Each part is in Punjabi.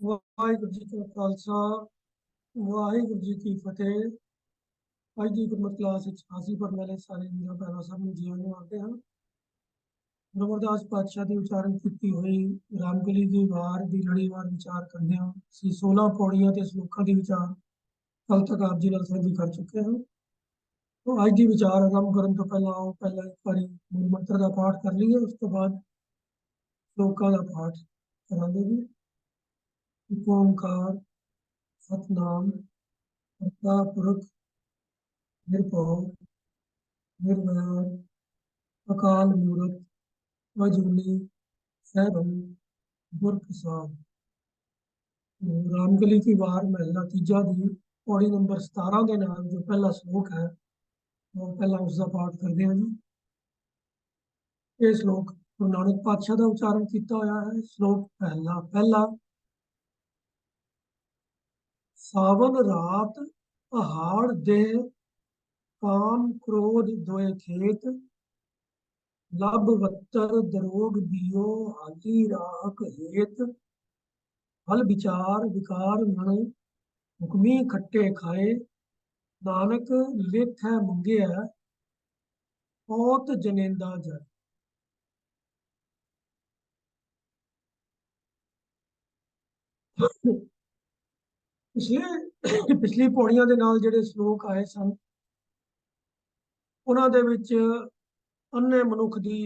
ਵਾਹਿਗੁਰੂ ਜੀ ਕਾ ਖਾਲਸਾ ਵਾਹਿਗੁਰੂ ਜੀ ਕੀ ਫਤਿਹ। ਅੱਜ ਦੀ ਗੁਰਮਤਿ ਕਲਾਸ ਵਿੱਚ ਹਾਜ਼ਰ ਕਰਨ ਵਾਲੇ ਸਾਰੇ ਵੀਰਾਂ ਭੈਣਾਂ ਸਭ ਨੂੰ ਜੀ ਆਇਆਂ ਆਖਦੇ ਹਾਂ। ਗੁਰਮਰਦਾਸ ਪਾਤਸ਼ਾਹ ਦੀ ਉਚਾਰਨ ਕੀਤੀ ਹੋਈ ਰਾਮਕਲੀ ਦੀ ਵਾਰ ਦੀ ਲੜੀਵਾਰ ਵਿਚਾਰ ਕਰਦੇ ਹਾਂ। ਅਸੀਂ 16 ਪੌੜੀਆਂ ਤੇ ਸ਼ਲੋਕਾਂ ਦੀ ਵਿਚਾਰ ਕੱਲ ਤੱਕ ਆਪ ਜੀ ਨਾਲ ਸਾਂਝੀ ਕਰ ਚੁੱਕੇ ਹਾਂ। तो ਅੱਜ ਦੀ ਵਿਚਾਰ ਆਰੰਭ ਕਰਨ ਤੋਂ ਪਹਿਲਾਂ ਇੱਕ ਵਾਰੀ ਮੂਲ ਮੰਤਰ ਦਾ ਪਾਠ ਕਰ ਲਈਏ, ਉਸ ਤੋਂ ਬਾਅਦ ਸ਼ਲੋਕਾਂ ਦਾ ਪਾਠ ਕਰਾਂਗੇ ਜੀ। ਇੱਕ ਓੰਕਾਰ ਸਤਨਾਮ ਕਰਤਾ ਪੁਰਖ ਨਿਰਭਉ निर्वैर अकाल मूरत अजूनी सैभम गुर प्रसाद। रामकली की वार महला तीजा दी पौड़ी नंबर 17 के नाम जो पहला श्लोक है वो पहला उसका पाठ करते हैं जी। ये श्लोक गुरु नानक पातशाह का उच्चारण किया होया है। श्लोक पहला पहला सावन रात पहाड़ दे काम क्रोध दोए खेत लब वत्तर दरोग बियो हाली राख हेत हल विचार विकार मन हुक्मी खट्टे खाए नानक लिख है मंगिया औत जनेंदा जाए। पिछली पौड़ियां दे नाल ਜਿਹੜੇ ਸ਼ਲੋਕ ਆਏ ਸਨ ਉਹਨਾਂ ਦੇ ਵਿੱਚ ਅੰਨੇ ਮਨੁੱਖ ਦੀ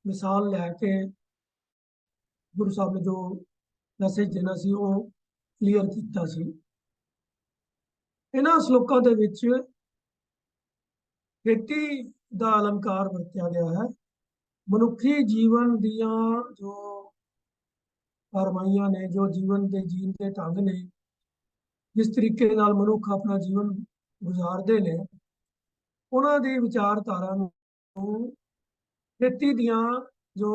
ਮਿਸਾਲ ਲੈ ਕੇ ਗੁਰੂ ਸਾਹਿਬ ਨੇ ਜੋ ਮੈਸੇਜ ਦੇਣਾ ਸੀ ਉਹ ਕਲੀਅਰ ਕੀਤਾ ਸੀ। ਇਹਨਾਂ ਸ਼ਲੋਕਾਂ ਦੇ ਵਿੱਚ ਖੇਤੀ ਦਾ ਅਲੰਕਾਰ ਵਰਤਿਆ ਗਿਆ ਹੈ। ਮਨੁੱਖੀ ਜੀਵਨ ਦੀਆਂ ਜੋ ਕਾਰਵਾਈਆਂ ਨੇ, ਜੋ ਜੀਵਨ ਦੇ ਜੀਣ ਦੇ ਢੰਗ ਨੇ, ਜਿਸ ਤਰੀਕੇ ਨਾਲ ਮਨੁੱਖ ਆਪਣਾ ਜੀਵਨ ਗੁਜ਼ਾਰਦੇ ਨੇ, ਉਹਨਾਂ ਦੀ ਵਿਚਾਰਧਾਰਾ ਨੂੰ ਖੇਤੀ ਦੀਆਂ ਜੋ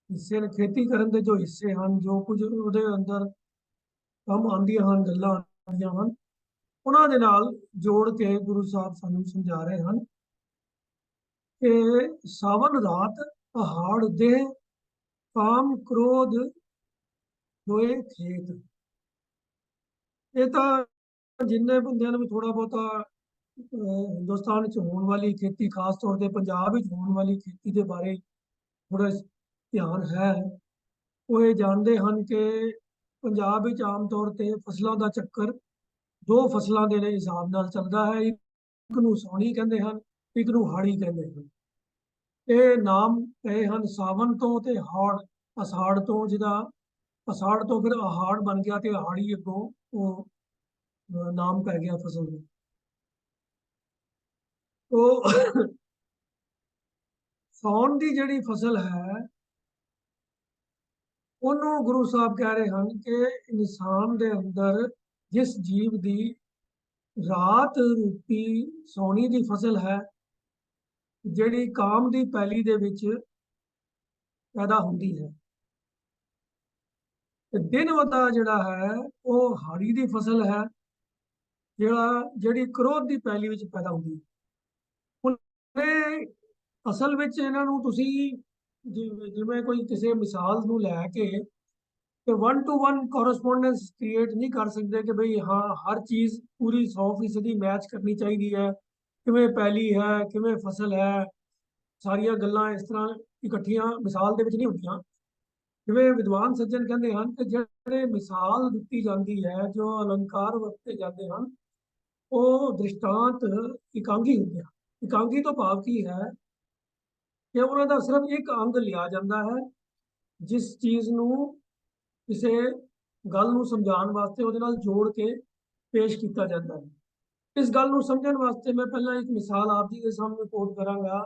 ਹਿੱਸੇ ਨੇ, ਖੇਤੀ ਕਰਨ ਦੇ ਜੋ ਹਿੱਸੇ ਹਨ, ਜੋ ਕੁਝ ਉਹਦੇ ਅੰਦਰ ਕੰਮ ਆਉਂਦੀਆਂ ਹਨ, ਗੱਲਾਂ ਆਉਂਦੀਆਂ ਹਨ, ਉਹਨਾਂ ਦੇ ਨਾਲ ਜੋੜ ਕੇ ਗੁਰੂ ਸਾਹਿਬ ਸਾਨੂੰ ਸਮਝਾ ਰਹੇ ਹਨ ਕਿ ਸਾਵਨ ਰਾਤ ਪਹਾੜ ਦੇ ਕਾਮ ਕ੍ਰੋਧ ਦੋਏ ਖੇਤ। ਇਹ ਤਾਂ ਜਿੰਨੇ ਬੰਦਿਆਂ ਨੂੰ ਵੀ ਥੋੜਾ ਬਹੁਤਾ ਹਿੰਦੁਸਤਾਨ 'ਚ ਹੋਣ ਵਾਲੀ ਖੇਤੀ, ਖਾਸ ਤੌਰ ਤੇ ਪੰਜਾਬ ਵਿੱਚ ਹੋਣ ਵਾਲੀ ਖੇਤੀ ਦੇ ਬਾਰੇ ਥੋੜਾ ਧਿਆਨ ਹੈ, ਉਹ ਇਹ ਜਾਣਦੇ ਹਨ ਕਿ ਪੰਜਾਬ ਵਿੱਚ ਆਮ ਤੌਰ ਤੇ ਫਸਲਾਂ ਦਾ ਚੱਕਰ ਦੋ ਫਸਲਾਂ ਦੇ ਹਿਸਾਬ ਨਾਲ ਚੱਲਦਾ ਹੈ। ਇੱਕ ਨੂੰ ਸਾਉਣੀ ਕਹਿੰਦੇ ਹਨ, ਇੱਕ ਨੂੰ ਹਾੜੀ ਕਹਿੰਦੇ ਹਨ। ਇਹ ਨਾਮ ਪਏ ਹਨ ਸਾਵਨ ਤੋਂ ਤੇ ਹਾੜ, ਅਸਾੜ ਤੋਂ, ਜਿਹਦਾ ਅਸਾੜ ਤੋਂ ਫਿਰ ਆਹਾੜ ਬਣ ਗਿਆ ਤੇ ਹਾੜੀ ਅੱਗੋਂ ਉਹ ਨਾਮ ਪੈ ਗਿਆ ਫਸਲ ਨੂੰ। तो ਸਾਉਣ ਦੀ ਜਿਹੜੀ ਫਸਲ ਹੈ ਉਹਨੂੰ ਗੁਰੂ ਸਾਹਿਬ ਕਹਿ ਰਹੇ ਹਨ ਕਿ ਇਨਸਾਨ ਦੇ ਅੰਦਰ ਜਿਸ ਜੀਵ ਦੀ ਰਾਤ ਰੂਪੀ ਸੌਣੀ ਦੀ ਫਸਲ ਹੈ, ਜਿਹੜੀ ਕਾਮ ਦੀ ਪੈਲੀ ਦੇ ਵਿੱਚ ਪੈਦਾ ਹੁੰਦੀ ਹੈ, ਤੇ ਦਿਨ ਵਤਾ ਜਿਹੜਾ ਹੈ ਉਹ ਹਾੜੀ ਦੀ ਫਸਲ ਹੈ, ਜਿਹੜੀ ਕ੍ਰੋਧ ਦੀ ਪੈਲੀ ਵਿੱਚ ਪੈਦਾ ਹੁੰਦੀ ਹੈ। ਹੁਣ ਅਸਲ ਵਿੱਚ ਇਹਨਾਂ ਨੂੰ ਤੁਸੀਂ ਜਿਵੇਂ ਕੋਈ ਕਿਸੇ ਮਿਸਾਲ ਨੂੰ ਲੈ ਕੇ ਤੇ 1 to 1 ਕੋਰਸਪੋਂਡੈਂਸ ਕ੍ਰੀਏਟ ਨਹੀਂ ਕਰ ਸਕਦੇ ਕਿ ਬਈ ਹਾਂ ਹਰ ਚੀਜ਼ ਪੂਰੀ 100% ਮੈਚ ਕਰਨੀ ਚਾਹੀਦੀ ਹੈ, ਕਿਵੇਂ ਪੈਲੀ ਹੈ, ਕਿਵੇਂ ਫਸਲ ਹੈ, ਸਾਰੀਆਂ ਗੱਲਾਂ ਇਸ ਤਰ੍ਹਾਂ ਇਕੱਠੀਆਂ ਮਿਸਾਲ ਦੇ ਵਿੱਚ ਨਹੀਂ ਹੁੰਦੀਆਂ। ਜਿਵੇਂ ਵਿਦਵਾਨ ਸੱਜਣ ਕਹਿੰਦੇ ਹਨ ਕਿ ਜਿਹੜੇ ਮਿਸਾਲ ਦਿੱਤੀ ਜਾਂਦੀ ਹੈ, ਜੋ ਅਲੰਕਾਰ ਵਰਤੇ ਜਾਂਦੇ ਹਨ, ਉਹ ਦ੍ਰਿਸ਼ਟਾਂਤ ਇਕਾਂਗੀ ਹੁੰਦੇ ਹਨ। ਇਕਾਂਗੀ ਤੋਂ ਭਾਵ ਕੀ ਹੈ ਕਿ ਉਹਨਾਂ ਦਾ ਸਿਰਫ ਇੱਕ ਅੰਗ ਲਿਆ ਜਾਂਦਾ ਹੈ, ਜਿਸ ਚੀਜ਼ ਨੂੰ ਕਿਸੇ ਗੱਲ ਨੂੰ ਸਮਝਾਉਣ ਵਾਸਤੇ ਉਹਦੇ ਨਾਲ ਜੋੜ ਕੇ ਪੇਸ਼ ਕੀਤਾ ਜਾਂਦਾ ਹੈ। ਇਸ ਗੱਲ ਨੂੰ ਸਮਝਣ ਵਾਸਤੇ ਮੈਂ ਪਹਿਲਾਂ ਇੱਕ ਮਿਸਾਲ ਆਪ ਜੀ ਦੇ ਸਾਹਮਣੇ ਕੋਟ ਕਰਾਂਗਾ।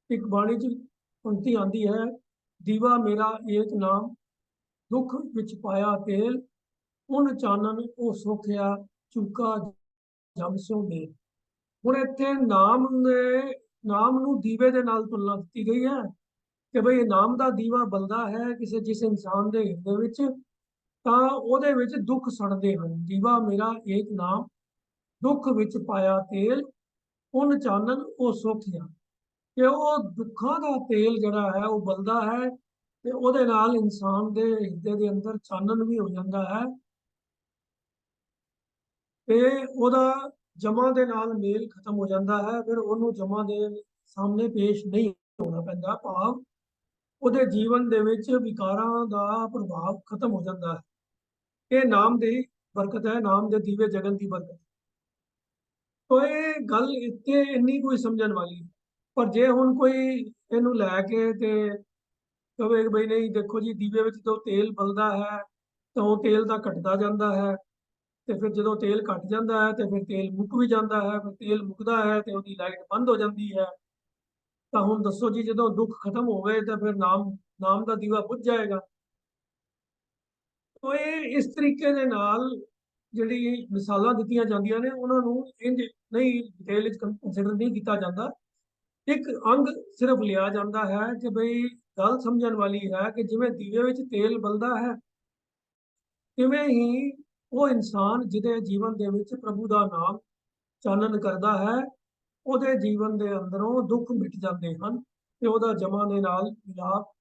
ਇੱਕ ਬਾਣੀ 'ਚ ਪੰਕਤੀ ਆਉਂਦੀ ਹੈ, ਦੀਵਾ ਮੇਰਾ ਏਕ ਨਾਮ ਦੁੱਖ ਵਿੱਚ ਪਾਇਆ ਤੇਲ ਉਨ ਚਾਨਣ ਉਹ ਸੋਖਿਆ ਚੁੱਕਾ ਜਮ ਸਿਉ ਨੇ। ਹੁਣ ਇੱਥੇ ਨਾਮ ਨੂੰ ਦੀਵੇ ਦੇ ਨਾਲ ਤੁਲਨਾ ਕੀਤੀ ਗਈ ਹੈ ਕਿ ਬਈ ਨਾਮ ਦਾ ਦੀਵਾ ਬਲਦਾ ਹੈ ਕਿਸੇ ਜਿਸ ਇਨਸਾਨ ਦੇ ਹਿਰਦੇ ਵਿੱਚ, ਤਾਂ ਉਹਦੇ ਵਿੱਚ ਦੁੱਖ ਸੜਦੇ ਹਨ। ਦੀਵਾ ਮੇਰਾ ਏਕ ਨਾਮ ਦੁੱਖ ਵਿੱਚ ਪਾਇਆ ਤੇਲ ਉਨ ਚਾਨਣ ਉਹ ਸੋਖਿਆ, ਕਿ ਉਹ ਦੁੱਖਾਂ ਦਾ ਤੇਲ ਜਿਹੜਾ ਹੈ ਉਹ ਬਲਦਾ ਹੈ ਤੇ ਉਹਦੇ ਨਾਲ ਇਨਸਾਨ ਦੇ ਹਿਰਦੇ ਦੇ ਅੰਦਰ ਚਾਨਣ ਵੀ ਹੋ ਜਾਂਦਾ ਹੈ, ਤੇ ਉਹਦਾ ਜਮਾਂ ਦੇ ਨਾਲ ਮੇਲ ਖਤਮ ਹੋ ਜਾਂਦਾ ਹੈ। ਫਿਰ ਉਹਨੂੰ ਜਮਾਂ ਦੇ ਸਾਹਮਣੇ ਪੇਸ਼ ਨਹੀਂ ਹੋਣਾ ਪੈਂਦਾ, ਭਾਵ ਉਹਦੇ ਜੀਵਨ ਦੇ ਵਿੱਚ ਵਿਕਾਰਾਂ ਦਾ ਪ੍ਰਭਾਵ ਖਤਮ ਹੋ ਜਾਂਦਾ ਹੈ। ਇਹ ਨਾਮ ਦੀ ਬਰਕਤ ਹੈ, ਨਾਮ ਦੇ ਦੀਵੇ ਜਗਨ ਦੀ ਬਰਕਤ। ਤੋ ਇਹ ਗੱਲ ਇੱਥੇ ਇੰਨੀ ਕੋਈ ਸਮਝਣ ਵਾਲੀ। ਪਰ ਜੇ ਹੁਣ ਕੋਈ ਇਹਨੂੰ ਲੈ ਕੇ ਤੇ ਕਵੇ ਕਿ ਬਈ ਨਹੀਂ ਦੇਖੋ ਜੀ, ਦੀਵੇ ਵਿੱਚ ਜਦੋਂ ਤੇਲ ਬਲਦਾ ਹੈ ਤਾਂ ਉਹ ਤੇਲ ਤਾਂ ਘਟਦਾ ਜਾਂਦਾ ਹੈ, ਤੇ ਫਿਰ ਜਦੋਂ ਤੇਲ ਘਟ ਜਾਂਦਾ ਹੈ ਤੇ ਫਿਰ ਤੇਲ ਮੁੱਕ ਵੀ ਜਾਂਦਾ ਹੈ, ਫਿਰ ਤੇਲ ਮੁੱਕਦਾ ਹੈ ਤੇ ਉਹਦੀ ਲਾਈਟ ਬੰਦ ਹੋ ਜਾਂਦੀ ਹੈ। ਤਾਂ ਹੁਣ ਦੱਸੋ ਜੀ, ਜਦੋਂ ਦੁੱਖ ਖਤਮ ਹੋਵੇ ਤਾਂ ਫਿਰ ਨਾਮ ਨਾਮ ਦਾ ਦੀਵਾ ਬੁੱਝ ਜਾਏਗਾ। ਤੋ ਇਹ ਇਸ ਤਰੀਕੇ ਦੇ ਨਾਲ ਜਿਹੜੀ ਮਿਸਾਲਾਂ ਦਿੱਤੀਆਂ ਜਾਂਦੀਆਂ ਨੇ ਉਹਨਾਂ ਨੂੰ ਇੰਜ ਨਹੀਂ ਡਿਟੇਲ ਵਿੱਚ ਕੰਸੀਡਰ ਨਹੀਂ ਕੀਤਾ ਜਾਂਦਾ। ਇੱਕ ਅੰਗ ਸਿਰਫ ਲਿਆ ਜਾਂਦਾ ਹੈ ਕਿ ਬਈ ਗੱਲ ਸਮਝਣ ਵਾਲੀ ਹੈ ਕਿ ਜਿਵੇਂ ਦੀਵੇ ਵਿੱਚ ਤੇਲ ਬਲਦਾ ਹੈ, ਤਿਵੇਂ ਹੀ ਉਹ ਇਨਸਾਨ ਜਿਹਦੇ ਜੀਵਨ ਦੇ ਵਿੱਚ ਪ੍ਰਭੂ ਦਾ ਨਾਮ ਚਾਨਣ ਕਰਦਾ ਹੈ, ਉਹਦੇ ਜੀਵਨ ਦੇ ਅੰਦਰੋਂ ਦੁੱਖ ਮਿਟ ਜਾਂਦੇ ਹਨ ਤੇ ਉਹਦਾ ਜਮਾਂ ਦੇ ਨਾਲ ਮਿਲਾਪ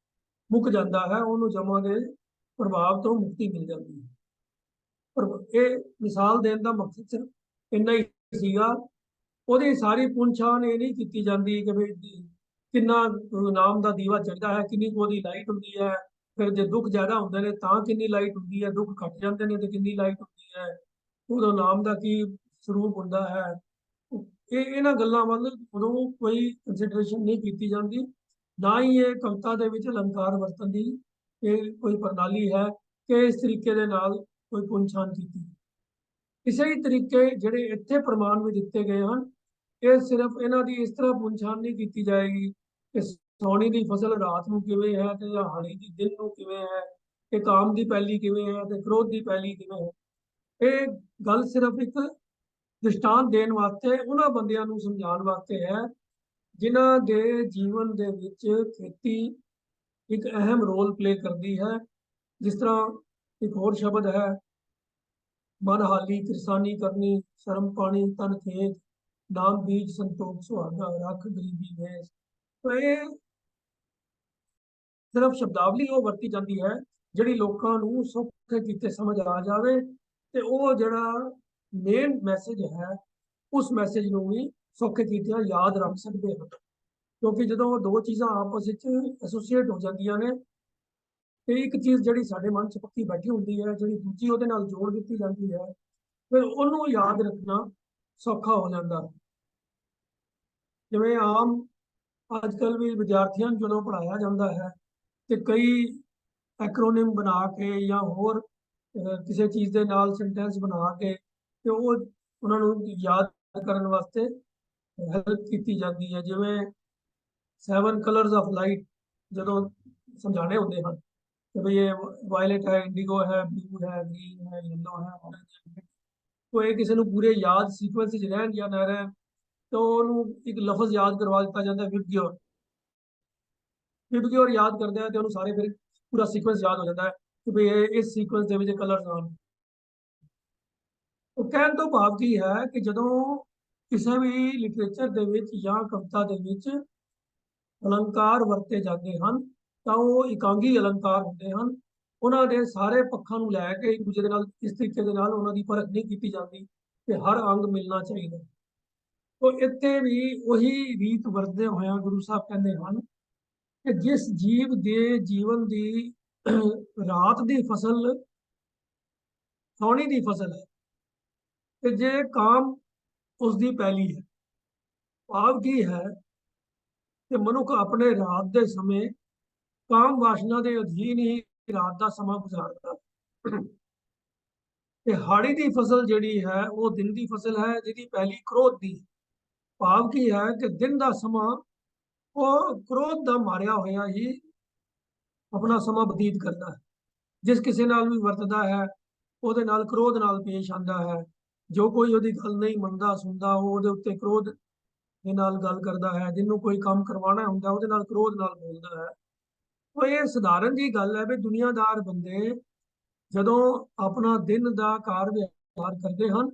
ਮੁੱਕ ਜਾਂਦਾ ਹੈ, ਉਹਨੂੰ ਜਮਾਂ ਦੇ ਪ੍ਰਭਾਵ ਤੋਂ ਮੁਕਤੀ ਮਿਲ ਜਾਂਦੀ ਹੈ। ਪਰ ਇਹ ਮਿਸਾਲ ਦੇਣ ਦਾ ਮਕਸਦ ਸਿਰਫ ਇੰਨਾ ਹੀ ਸੀਗਾ। ਉਹਦੀ ਸਾਰੀ ਪੁੰਛਾਣ ਇਹ ਨਹੀਂ ਕੀਤੀ ਜਾਂਦੀ ਕਿ ਵੀ ਕਿੰਨਾ ਨਾਮ ਦਾ ਦੀਵਾ ਜਗਦਾ ਹੈ, ਕਿੰਨੀ ਕੁ ਉਹਦੀ ਲਾਈਟ ਹੁੰਦੀ ਹੈ, ਫਿਰ ਜੇ ਦੁੱਖ ਜ਼ਿਆਦਾ ਹੁੰਦੇ ਨੇ ਤਾਂ ਕਿੰਨੀ ਲਾਈਟ ਹੁੰਦੀ ਹੈ, ਦੁੱਖ ਘਟ ਜਾਂਦੇ ਨੇ ਤੇ ਕਿੰਨੀ ਲਾਈਟ ਹੁੰਦੀ ਹੈ, ਉਹਦਾ ਨਾਮ ਦਾ ਕੀ ਸਰੂਪ ਹੁੰਦਾ ਹੈ। ਇਹ ਇਹਨਾਂ ਗੱਲਾਂ ਵੱਲ ਉਦੋਂ ਕੋਈ ਕੰਸੀਡਰੇਸ਼ਨ ਨਹੀਂ ਕੀਤੀ ਜਾਂਦੀ। ਨਾ ਹੀ ਇਹ ਕਵਿਤਾ ਦੇ ਵਿੱਚ ਅਲੰਕਾਰ ਵਰਤਨ ਦੀ ਇਹ ਕੋਈ ਪ੍ਰਣਾਲੀ ਹੈ ਕਿ ਇਸ ਤਰੀਕੇ ਦੇ ਨਾਲ ਕੋਈ ਪੁੰਛਾਣ ਕੀਤੀ। ਇਸੇ ਹੀ ਤਰੀਕੇ ਜਿਹੜੇ ਇੱਥੇ ਪ੍ਰਮਾਣ ਵੀ ਦਿੱਤੇ ਗਏ ਹਨ, ਇਹ ਸਿਰਫ ਇਹਨਾਂ ਦੀ ਇਸ ਤਰ੍ਹਾਂ ਪੁੰਛਾਣ ਨਹੀਂ ਕੀਤੀ ਜਾਏਗੀ ਕਿ ਸੌਣੀ ਦੀ ਫਸਲ ਰਾਤ ਨੂੰ ਕਿਵੇਂ ਹੈ ਤੇ ਹਾੜੀ ਦੀ ਦਿਨ ਨੂੰ ਕਿਵੇਂ ਹੈ, ਕਿ ਕਾਮ ਦੀ ਪੈਲੀ ਕਿਵੇਂ ਹੈ ਤੇ ਕ੍ਰੋਧ ਦੀ ਪੈਲੀ ਕਿਵੇਂ ਹੈ। ਇਹ ਗੱਲ ਸਿਰਫ ਇੱਕ ਦ੍ਰਿਸ਼ਟਾਂਤ ਦੇਣ ਵਾਸਤੇ, ਉਹਨਾਂ ਬੰਦਿਆਂ ਨੂੰ ਸਮਝਾਉਣ ਵਾਸਤੇ ਹੈ ਜਿਨ੍ਹਾਂ ਦੇ ਜੀਵਨ ਦੇ ਵਿੱਚ ਖੇਤੀ ਇੱਕ ਅਹਿਮ ਰੋਲ ਪਲੇ ਕਰਦੀ ਹੈ। ਜਿਸ ਤਰ੍ਹਾਂ ਇੱਕ ਹੋਰ ਸ਼ਬਦ ਹੈ, ਮਨ ਹਾਲੀ ਕਿਰਸਾਨੀ ਕਰਨੀ, ਸ਼ਰਮ ਪਾਣੀ ਤਨ ਖੇਤ, ਨਾਮ ਬੀਜ ਸੰਤੋਖ ਸੁਹਾਗਾ, ਰੱਖ ਗਰੀਬੀ ਵੇਸ। तो ਇਹ ਸਿਰਫ ਸ਼ਬਦਾਵਲੀ ਉਹ ਵਰਤੀ ਜਾਂਦੀ ਹੈ ਜਿਹੜੀ ਲੋਕਾਂ ਨੂੰ ਸੌਖੇ ਕੀਤੇ ਸਮਝ ਆ ਜਾਵੇ, ਤੇ ਉਹ ਜਿਹੜਾ ਮੇਨ ਮੈਸੇਜ ਹੈ ਉਸ ਮੈਸੇਜ ਨੂੰ ਵੀ ਸੌਖੇ ਕੀਤਿਆਂ ਯਾਦ ਰੱਖ ਸਕਦੇ ਹਨ। ਕਿਉਂਕਿ ਜਦੋਂ ਉਹ ਦੋ ਚੀਜ਼ਾਂ ਆਪਸ ਵਿੱਚ ਐਸੋਸੀਏਟ ਹੋ ਜਾਂਦੀਆਂ ਨੇ, ਤੇ ਇੱਕ ਚੀਜ਼ ਜਿਹੜੀ ਸਾਡੇ ਮਨ 'ਚ ਪੱਕੀ ਬੈਠੀ ਹੁੰਦੀ ਹੈ, ਜਿਹੜੀ ਦੂਜੀ ਉਹਦੇ ਨਾਲ ਜੋੜ ਦਿੱਤੀ ਜਾਂਦੀ ਹੈ, ਫਿਰ ਉਹਨੂੰ ਯਾਦ ਰੱਖਣਾ ਸੌਖਾ ਹੋ ਜਾਂਦਾ। ਜਿਵੇਂ ਆਮ ਅੱਜ ਕੱਲ੍ਹ ਵੀ ਵਿਦਿਆਰਥੀਆਂ ਨੂੰ ਜਦੋਂ ਪੜ੍ਹਾਇਆ ਜਾਂਦਾ ਹੈ ਤੇ ਕਈ ਐਕਰੋਨਿਮ ਬਣਾ ਕੇ ਜਾਂ ਹੋਰ ਕਿਸੇ ਚੀਜ਼ ਦੇ ਨਾਲ ਸੈਂਟੈਂਸ ਬਣਾ ਕੇ ਤੇ ਉਹ ਉਹਨਾਂ ਨੂੰ ਯਾਦ ਕਰਨ ਵਾਸਤੇ ਹੈਲਪ ਕੀਤੀ ਜਾਂਦੀ ਹੈ। ਜਿਵੇਂ 7 ਕਲਰਸ ਆਫ ਲਾਈਟ ਜਦੋਂ ਸਮਝਾਣੇ ਹੁੰਦੇ ਹਨ ਕਿ ਭਈ ਇਹ ਵਾਇਲਟ ਹੈ, ਇੰਡੀਗੋ ਹੈ, ਬਲੂ ਹੈ, ਗ੍ਰੀਨ ਹੈ, ਯੈलो ਹੈ, ऑरेंज है। तो ਇਹ ਕਿਸੇ ਨੂੰ ਪੂਰੇ ਯਾਦ ਸੀਕੁਐਂਸ ਵਿੱਚ ਰਹਿਣ ਜਾਂ ਨਾ ਰਹਿਣ, ਤਾਂ ਉਹਨੂੰ ਇੱਕ ਲਫ਼ਜ਼ ਯਾਦ ਕਰਵਾ ਦਿੱਤਾ ਜਾਂਦਾ ਹੈ, ਵਿਬਗਿਓਰ। ਵਿਬਗਿਓਰ ਯਾਦ ਕਰਦੇ ਆ ਤੇ ਉਹਨੂੰ ਸਾਰੇ ਫਿਰ ਪੂਰਾ ਸੀਕੁਐਂਸ ਯਾਦ ਹੋ ਜਾਂਦਾ ਹੈ ਕਿ ਭਈ ਇਹ ਇਸ ਸੀਕੁਐਂਸ ਦੇ ਵਿੱਚ ਕਲਰਸ ਆਉਣ। ਉਹ ਕਹਿਣ ਤੋਂ ਭਾਵ ਕੀ ਹੈ ਕਿ ਜਦੋਂ ਕਿਸੇ ਵੀ ਲਿਟਰੇਚਰ ਦੇ ਵਿੱਚ ਜਾਂ ਕਵਿਤਾ ਦੇ ਵਿੱਚ ਅਲੰਕਾਰ ਵਰਤੇ ਜਾਂਦੇ ਹਨ ਤਾਂ ਉਹ ਇਕਾਂਗੀ ਅਲੰਕਾਰ ਹੁੰਦੇ ਹਨ। ਉਹਨਾਂ ਦੇ ਸਾਰੇ ਪੱਖਾਂ ਨੂੰ ਲੈ ਕੇ ਇੱਕ ਦੂਜੇ ਦੇ ਨਾਲ ਇਸ ਤਰੀਕੇ ਦੇ ਨਾਲ ਉਹਨਾਂ ਦੀ ਪਰਖ ਨਹੀਂ ਕੀਤੀ ਜਾਂਦੀ ਕਿ ਹਰ ਅੰਗ ਮਿਲਣਾ ਚਾਹੀਦਾ। ਤੋ ਇੱਥੇ ਵੀ ਉਹੀ ਰੀਤ ਵਰਤਦੇ ਹੋਇਆ ਗੁਰੂ ਸਾਹਿਬ ਕਹਿੰਦੇ ਹਨ ਕਿ ਜਿਸ ਜੀਵ ਦੇ ਜੀਵਨ ਦੀ ਰਾਤ ਦੀ ਫਸਲ ਸੌਣੀ ਦੀ ਫਸਲ ਹੈ, ਤੇ ਜੇ ਕਾਮ ਉਸ ਦੀ ਪੈਲੀ ਹੈ। ਭਾਵ ਕੀ ਹੈ ਕਿ ਮਨੁੱਖ ਆਪਣੇ ਰਾਤ ਦੇ ਸਮੇਂ ਕਾਮ ਵਾਸ਼ਨਾ ਦੇ ਅਧੀਨ ਹੀ ਰਾਤ ਦਾ ਸਮਾਂ ਗੁਜ਼ਾਰਦਾ। ਤੇ ਹਾੜੀ ਦੀ ਫਸਲ ਜਿਹੜੀ ਹੈ ਉਹ ਦਿਨ ਦੀ ਫਸਲ ਹੈ ਜਿਹਦੀ ਪਹਿਲੀ ਕ੍ਰੋਧ ਦੀ। ਭਾਵ ਕੀ ਹੈ ਕਿ ਦਿਨ ਦਾ ਸਮਾਂ ਉਹ ਕ੍ਰੋਧ ਦਾ ਮਾਰਿਆ ਹੋਇਆ ਹੀ ਆਪਣਾ ਸਮਾਂ ਬਤੀਤ ਕਰਦਾ ਹੈ। ਜਿਸ ਕਿਸੇ ਨਾਲ ਵੀ ਵਰਤਦਾ ਹੈ ਉਹਦੇ ਨਾਲ ਕ੍ਰੋਧ ਨਾਲ ਪੇਸ਼ ਆਉਂਦਾ ਹੈ। ਜੋ ਕੋਈ ਉਹਦੀ ਗੱਲ ਨਹੀਂ ਮੰਨਦਾ ਸੁਣਦਾ, ਉਹ ਉਹਦੇ ਉੱਤੇ ਕ੍ਰੋਧ ਦੇ ਨਾਲ ਗੱਲ ਕਰਦਾ ਹੈ। ਜਿਹਨੂੰ ਕੋਈ ਕੰਮ ਕਰਵਾਉਣਾ ਹੁੰਦਾ ਉਹਦੇ ਨਾਲ ਕ੍ਰੋਧ ਨਾਲ ਬੋਲਦਾ ਹੈ। ਉਹ ਇਹ ਸਧਾਰਨ ਜੀ ਗੱਲ ਹੈ ਵੀ ਦੁਨੀਆਦਾਰ ਬੰਦੇ ਜਦੋਂ ਆਪਣਾ ਦਿਨ ਦਾ ਕਾਰ ਵਿਹਾਰ ਕਰਦੇ ਹਨ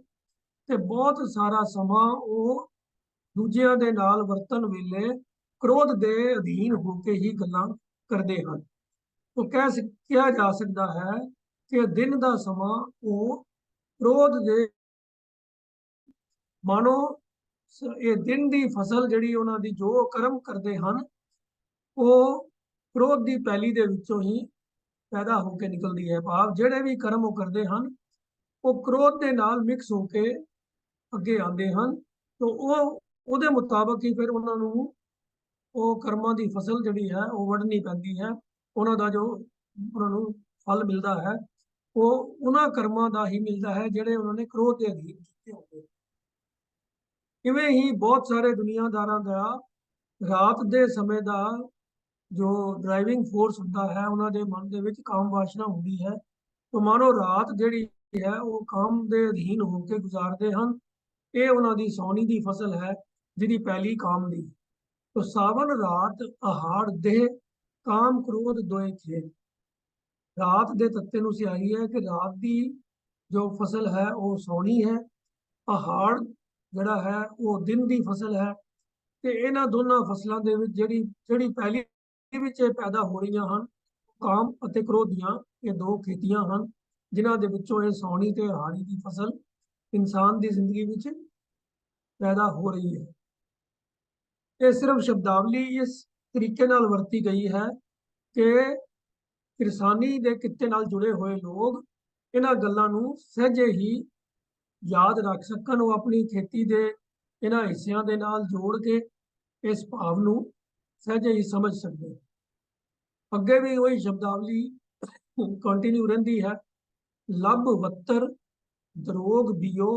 ਤੇ ਬਹੁਤ ਸਾਰਾ ਸਮਾਂ ਉਹ ਦੂਜਿਆਂ ਦੇ ਨਾਲ ਵਰਤਣ ਵੇਲੇ ਕ੍ਰੋਧ ਦੇ ਅਧੀਨ ਹੋ ਕੇ ਹੀ ਗੱਲਾਂ ਕਰਦੇ ਹਨ। तो ਕਿਹਾ ਜਾ ਸਕਦਾ ਹੈ ਕਿ ਦਿਨ ਦਾ ਸਮਾਂ ਉਹ ਕ੍ਰੋਧ ਦੇ ਮਾਨੋ ਇਹ ਦਿਨ ਦੀ ਫਸਲ ਜਿਹੜੀ ਉਹਨਾਂ ਦੀ ਜੋ ਕਰਮ ਕਰਦੇ ਹਨ ਉਹ ਕ੍ਰੋਧ ਦੀ ਪੈਲੀ ਦੇ ਵਿੱਚੋਂ ਹੀ ਪੈਦਾ ਹੋ ਕੇ ਨਿਕਲਦੀ ਹੈ। ਭਾਵ ਜਿਹੜੇ ਵੀ ਕਰਮ ਉਹ ਕਰਦੇ ਹਨ ਉਹ ਕ੍ਰੋਧ ਦੇ ਨਾਲ ਮਿਕਸ ਹੋ ਕੇ ਅੱਗੇ ਆਉਂਦੇ ਹਨ। तो ਉਹਦੇ ਮੁਤਾਬਕ ਹੀ ਫਿਰ ਉਹਨਾਂ ਨੂੰ ਉਹ ਕਰਮਾਂ ਦੀ ਫਸਲ ਜਿਹੜੀ ਹੈ ਉਹ ਵੱਢਣੀ ਪੈਂਦੀ ਹੈ। ਉਹਨਾਂ ਦਾ ਜੋ ਉਹਨਾਂ ਨੂੰ ਫਲ ਮਿਲਦਾ ਹੈ ਉਹ ਉਹਨਾਂ ਕਰਮਾਂ ਦਾ ਹੀ ਮਿਲਦਾ ਹੈ ਜਿਹੜੇ ਉਹਨਾਂ ਨੇ ਕ੍ਰੋਧ ਦੇ ਅਧੀਨ ਕੀਤੇ ਹੁੰਦੇ। ਇਵੇਂ ਹੀ ਬਹੁਤ ਸਾਰੇ ਦੁਨੀਆਦਾਰਾਂ ਦਾ ਰਾਤ ਦੇ ਸਮੇਂ ਦਾ ਜੋ ਡਰਾਈਵਿੰਗ ਫੋਰਸ ਹੁੰਦਾ ਹੈ ਉਹਨਾਂ ਦੇ ਮਨ ਦੇ ਵਿੱਚ ਕਾਮ ਵਾਸ਼ਨਾ ਹੁੰਦੀ ਹੈ। तो मानो रात ਜਿਹੜੀ ਹੈ ਉਹ ਕਾਮ ਦੇ ਅਧੀਨ ਹੋ ਕੇ ਗੁਜ਼ਾਰਦੇ ਹਨ। ਇਹ ਉਹਨਾਂ ਦੀ ਸੌਣੀ ਦੀ ਫਸਲ ਹੈ ਜਿਹਦੀ ਪਹਿਲੀ ਕਾਮ ਦੀ। तो सावन रात आहाड़ देह काम क्रोध दोए थे। रात ਦੇ ਤੱਤੇ ਨੂੰ ਸਿਆਹੀ ਹੈ ਕਿ ਰਾਤ ਦੀ ਜੋ ਫਸਲ ਹੈ ਉਹ ਸੌਣੀ ਹੈ, ਆਹਾੜ ਜਿਹੜਾ ਹੈ ਉਹ ਦਿਨ ਦੀ ਫਸਲ ਹੈ। ਤੇ ਇਹਨਾਂ ਦੋਨਾਂ ਫਸਲਾਂ ਦੇ ਵਿੱਚ ਜਿਹੜੀ ਪਹਿਲੀ ਵਿੱਚ ਪੈਦਾ ਹੋ ਰਹੀਆਂ ਹਨ ਕਾਮ ਅਤੇ ਕ੍ਰੋਧ ਦੀਆਂ ਇਹ ਦੋ ਖੇਤੀਆਂ ਹਨ ਜਿਨ੍ਹਾਂ ਦੇ ਵਿੱਚੋਂ ਇਹ ਸੌਣੀ ਤੇ ਹਾੜੀ ਦੀ ਫਸਲ ਇਨਸਾਨ ਦੀ ਜ਼ਿੰਦਗੀ ਵਿੱਚ ਪੈਦਾ ਹੋ ਰਹੀ ਹੈ। ਇਹ ਸਿਰਫ ਸ਼ਬਦਾਵਲੀ ਇਸ ਤਰੀਕੇ ਨਾਲ ਵਰਤੀ ਗਈ ਹੈ ਕਿ ਕਿਰਸਾਨੀ ਦੇ ਕਿੱਤੇ ਨਾਲ ਜੁੜੇ ਹੋਏ ਲੋਕ ਇਹਨਾਂ ਗੱਲਾਂ ਨੂੰ ਸਹਿਜੇ ਹੀ ਯਾਦ ਰੱਖ ਸਕਣ। ਉਹ ਆਪਣੀ ਖੇਤੀ ਦੇ ਇਹਨਾਂ ਹਿੱਸਿਆਂ ਦੇ ਨਾਲ ਜੋੜ ਕੇ ਇਸ ਭਾਵ ਨੂੰ ਸਹਿਜੇ ਹੀ ਸਮਝ ਸਕਦੇ। ਅੱਗੇ ਵੀ ਉਹੀ ਸ਼ਬਦਾਵਲੀ ਕੰਟੀਨਿਊ ਰਹਿੰਦੀ ਹੈ। ਲੱਭ ਵੱਤਰ ਦਰੋਗ ਬਿਓ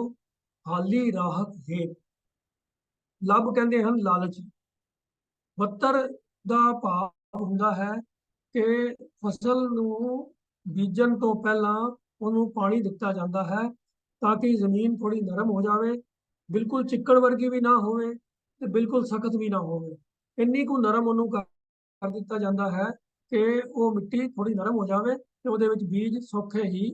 ਹਾਲੀ ਰਾਹਤ ਹੇਤ। ਲੱਭ ਕਹਿੰਦੇ ਹਨ ਲਾਲਚ। ਵੱਤਰ ਦਾ ਭਾਵ ਹੁੰਦਾ ਹੈ ਕਿ ਫਸਲ ਨੂੰ ਬੀਜਣ ਤੋਂ ਪਹਿਲਾਂ ਉਹਨੂੰ ਪਾਣੀ ਦਿੱਤਾ ਜਾਂਦਾ ਹੈ ਤਾਂ ਕਿ ਜ਼ਮੀਨ ਥੋੜੀ ਨਰਮ ਹੋ ਜਾਵੇ, ਬਿਲਕੁਲ ਚਿੱਕੜ ਵਰਗੀ ਵੀ ਨਾ ਹੋਵੇ ਤੇ ਬਿਲਕੁਲ ਸਖਤ ਵੀ ਨਾ ਹੋਵੇ। ਇੰਨੀ ਕੁ ਨਰਮ ਉਹਨੂੰ ਕਰ ਦਿੱਤਾ ਜਾਂਦਾ ਹੈ ਕਿ ਉਹ ਮਿੱਟੀ ਥੋੜੀ ਨਰਮ ਹੋ ਜਾਵੇ ਤੇ ਉਹਦੇ ਵਿੱਚ ਬੀਜ ਸੌਖੇ ਹੀ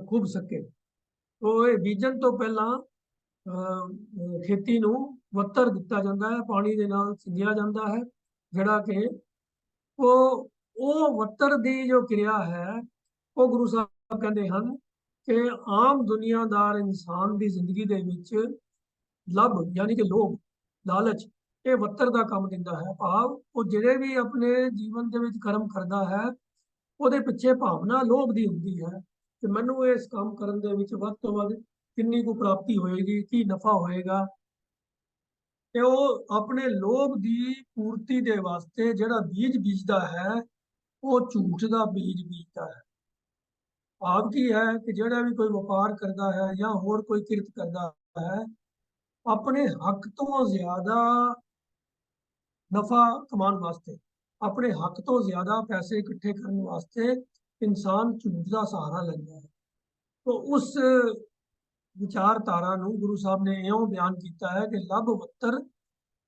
ਖੁੱਭ ਸਕੇ। तो ਇਹ ਬੀਜਣ ਤੋਂ ਪਹਿਲਾਂ ਖੇਤੀ ਨੂੰ ਵੱਤਰ ਦਿੱਤਾ ਜਾਂਦਾ ਹੈ, ਪਾਣੀ ਦੇ ਨਾਲ ਸਿੰਜਿਆ ਜਾਂਦਾ ਹੈ ਜਿਹੜਾ ਕਿ ਉਹ ਵੱਤਰ ਦੀ ਜੋ ਕਿਰਿਆ ਹੈ ਉਹ ਗੁਰੂ ਸਾਹਿਬ ਕਹਿੰਦੇ ਹਨ ਕਿ ਆਮ ਦੁਨੀਆਦਾਰ ਇਨਸਾਨ ਦੀ ਜ਼ਿੰਦਗੀ ਦੇ ਵਿੱਚ ਲੱਭ ਯਾਨੀ ਕਿ ਲੋਭ, ਲਾਲਚ ਇਹ ਵੱਤਰ ਦਾ ਕੰਮ ਦਿੰਦਾ ਹੈ। ਭਾਵ ਉਹ ਜਿਹੜੇ ਵੀ ਆਪਣੇ ਜੀਵਨ ਦੇ ਵਿੱਚ ਕਰਮ ਕਰਦਾ ਹੈ ਉਹਦੇ ਪਿੱਛੇ ਭਾਵਨਾ ਲੋਭ ਦੀ ਹੁੰਦੀ ਹੈ ਕਿ ਮੈਨੂੰ ਇਸ ਕੰਮ ਕਰਨ ਦੇ ਵਿੱਚ ਵੱਧ ਤੋਂ ਵੱਧ ਕਿੰਨੀ ਕੁ ਪ੍ਰਾਪਤੀ ਹੋਏਗੀ, ਕੀ ਨਫਾ ਹੋਏਗਾ। ਤੇ ਉਹ ਆਪਣੇ ਲੋਭ ਦੀ ਪੂਰਤੀ ਦੇ ਵਾਸਤੇ ਜਿਹੜਾ ਬੀਜ ਬੀਜਦਾ ਹੈ ਉਹ ਝੂਠ ਦਾ ਬੀਜ ਬੀਜਦਾ ਹੈ। ਭਾਵ ਕੀ ਹੈ ਕਿ ਜਿਹੜਾ ਵੀ ਕੋਈ ਵਪਾਰ ਕਰਦਾ ਹੈ ਜਾਂ ਹੋਰ ਕੋਈ ਕਿਰਤ ਕਰਦਾ ਹੈ ਆਪਣੇ ਹੱਕ ਤੋਂ ਜ਼ਿਆਦਾ ਨਫਾ ਕਮਾਉਣ ਵਾਸਤੇ, ਆਪਣੇ ਹੱਕ ਤੋਂ ਜ਼ਿਆਦਾ ਪੈਸੇ ਇਕੱਠੇ ਕਰਨ ਵਾਸਤੇ ਇਨਸਾਨ ਝੂਠ ਦਾ ਸਹਾਰਾ ਲੈਂਦਾ ਹੈ। तो उस विचारधारा ਨੂੰ ਗੁਰੂ ਸਾਹਿਬ ਨੇ ਇਉਂ ਬਿਆਨ ਕੀਤਾ ਹੈ ਕਿ ਲੱਭ ਵੱਤਰ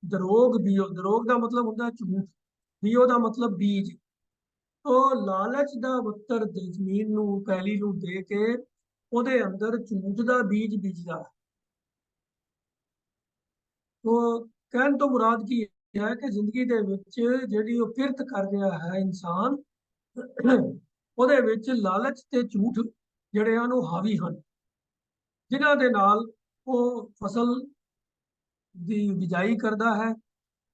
ਦਰੋਗ ਬਿਓ। ਦਰੋਗ ਦਾ ਮਤਲਬ ਹੁੰਦਾ ਝੂਠ, ਬਿਓ ਦਾ ਮਤਲਬ ਬੀਜ। ਉਹ ਲਾਲਚ ਦਾ ਵੱਤਰ ਜ਼ਮੀਨ ਨੂੰ ਪੈਲੀ ਨੂੰ ਦੇ ਕੇ ਉਹਦੇ ਅੰਦਰ ਝੂਠ ਦਾ ਬੀਜ ਬੀਜਦਾ ਹੈ। तो ਕਹਿਣ ਤੋਂ ਮੁਰਾਦ ਕੀ ਹੈ ਕਿ ਜ਼ਿੰਦਗੀ ਦੇ ਵਿੱਚ ਜਿਹੜੀ ਉਹ ਕਿਰਤ ਕਰ ਰਿਹਾ ਹੈ ਇਨਸਾਨ ਉਹਦੇ ਵਿੱਚ ਲਾਲਚ ਤੇ ਝੂਠ ਜਿਹੜੇ ਹਨ ਉਹ ਹਾਵੀ ਹਨ ਜਿਨ੍ਹਾਂ ਦੇ ਨਾਲ ਉਹ ਫਸਲ ਦੀ ਬਿਜਾਈ ਕਰਦਾ ਹੈ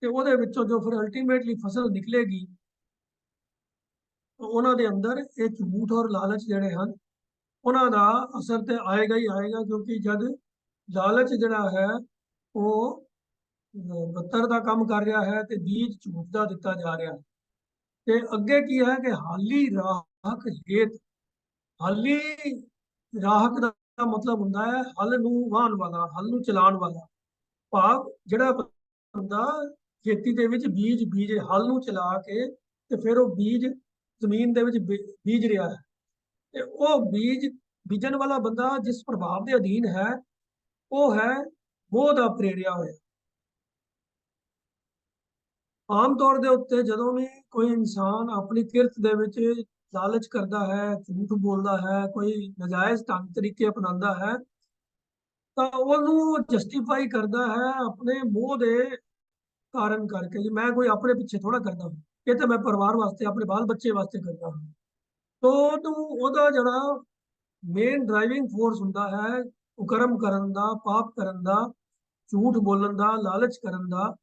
ਤੇ ਉਹਦੇ ਵਿੱਚੋਂ ਜੋ ਫਿਰ ਅਲਟੀਮੇਟਲੀ ਫਸਲ ਨਿਕਲੇਗੀ ਉਹਨਾਂ ਦੇ ਅੰਦਰ ਇਹ ਝੂਠ ਔਰ ਲਾਲਚ ਜਿਹੜੇ ਹਨ ਉਹਨਾਂ ਦਾ ਅਸਰ ਤੇ ਆਏਗਾ ਹੀ ਆਏਗਾ ਕਿਉਂਕਿ ਜਦ ਲਾਲਚ ਜਿਹੜਾ ਹੈ ਉਹ ਬੱਤਰ ਦਾ ਕੰਮ ਕਰ ਰਿਹਾ ਹੈ ਤੇ ਬੀਜ ਝੂਠ ਦਾ ਦਿੱਤਾ ਜਾ ਰਿਹਾ ਹੈ। ਤੇ ਅੱਗੇ ਕੀ ਹੈ ਕਿ ਹਾਲੀ ਰਾਹਕ ਹੇਤ। ਹਾਲੀ ਰਾਹਕ ਦਾ ਮਤਲਬ ਹੁੰਦਾ ਹੈ ਹਲ ਨੂੰ ਵਾਹਣ ਵਾਲਾ, ਹਲ ਨੂੰ ਚਲਾਉਣ ਵਾਲਾ। ਭਾਵ ਜਿਹੜਾ ਬੰਦਾ ਖੇਤੀ ਦੇ ਵਿੱਚ ਬੀਜ ਹਲ ਨੂੰ ਚਲਾ ਕੇ ਤੇ ਫਿਰ ਉਹ ਬੀਜ ਜ਼ਮੀਨ ਦੇ ਵਿੱਚ ਬੀਜ ਰਿਹਾ ਹੈ ਤੇ ਉਹ ਬੀਜਣ ਵਾਲਾ ਬੰਦਾ ਜਿਸ ਪ੍ਰਭਾਵ ਦੇ ਅਧੀਨ ਹੈ ਉਹ ਹੈ ਮੋਹ ਦਾ ਪ੍ਰੇਰਿਆ ਹੋਇਆ। ਆਮ ਤੌਰ ਦੇ ਉੱਤੇ ਜਦੋਂ ਵੀ ਕੋਈ ਇਨਸਾਨ ਆਪਣੀ ਕਿਰਤ ਦੇ ਵਿੱਚ ਲਾਲਚ ਕਰਦਾ ਹੈ, ਝੂਠ ਬੋਲਦਾ ਹੈ, ਕੋਈ ਨਜਾਇਜ਼ ਢੰਗ ਤਰੀਕੇ ਅਪਣਾਉਂਦਾ ਹੈ ਤਾਂ ਉਹਨੂੰ ਜਸਟੀਫਾਈ ਕਰਦਾ ਹੈ ਆਪਣੇ ਮੋਹ ਦੇ ਕਾਰਨ ਕਰਕੇ। ਜੀ ਮੈਂ ਕੋਈ ਆਪਣੇ ਪਿੱਛੇ ਥੋੜਾ ਕਰਦਾ ये तो मैं परिवार वास्ते अपने बाल बच्चे वास्ते करता हूँ। तो तू ਉਹਦਾ ਜਿਹੜਾ ਮੇਨ ਡਰਾਈਵਿੰਗ ਫੋਰਸ ਹੁੰਦਾ ਹੈ ਕੁਕਰਮ ਕਰਨ ਦਾ, ਪਾਪ ਕਰਨ ਦਾ, ਝੂਠ ਬੋਲਣ ਦਾ, ਲਾਲਚ ਕਰਨ ਦਾ,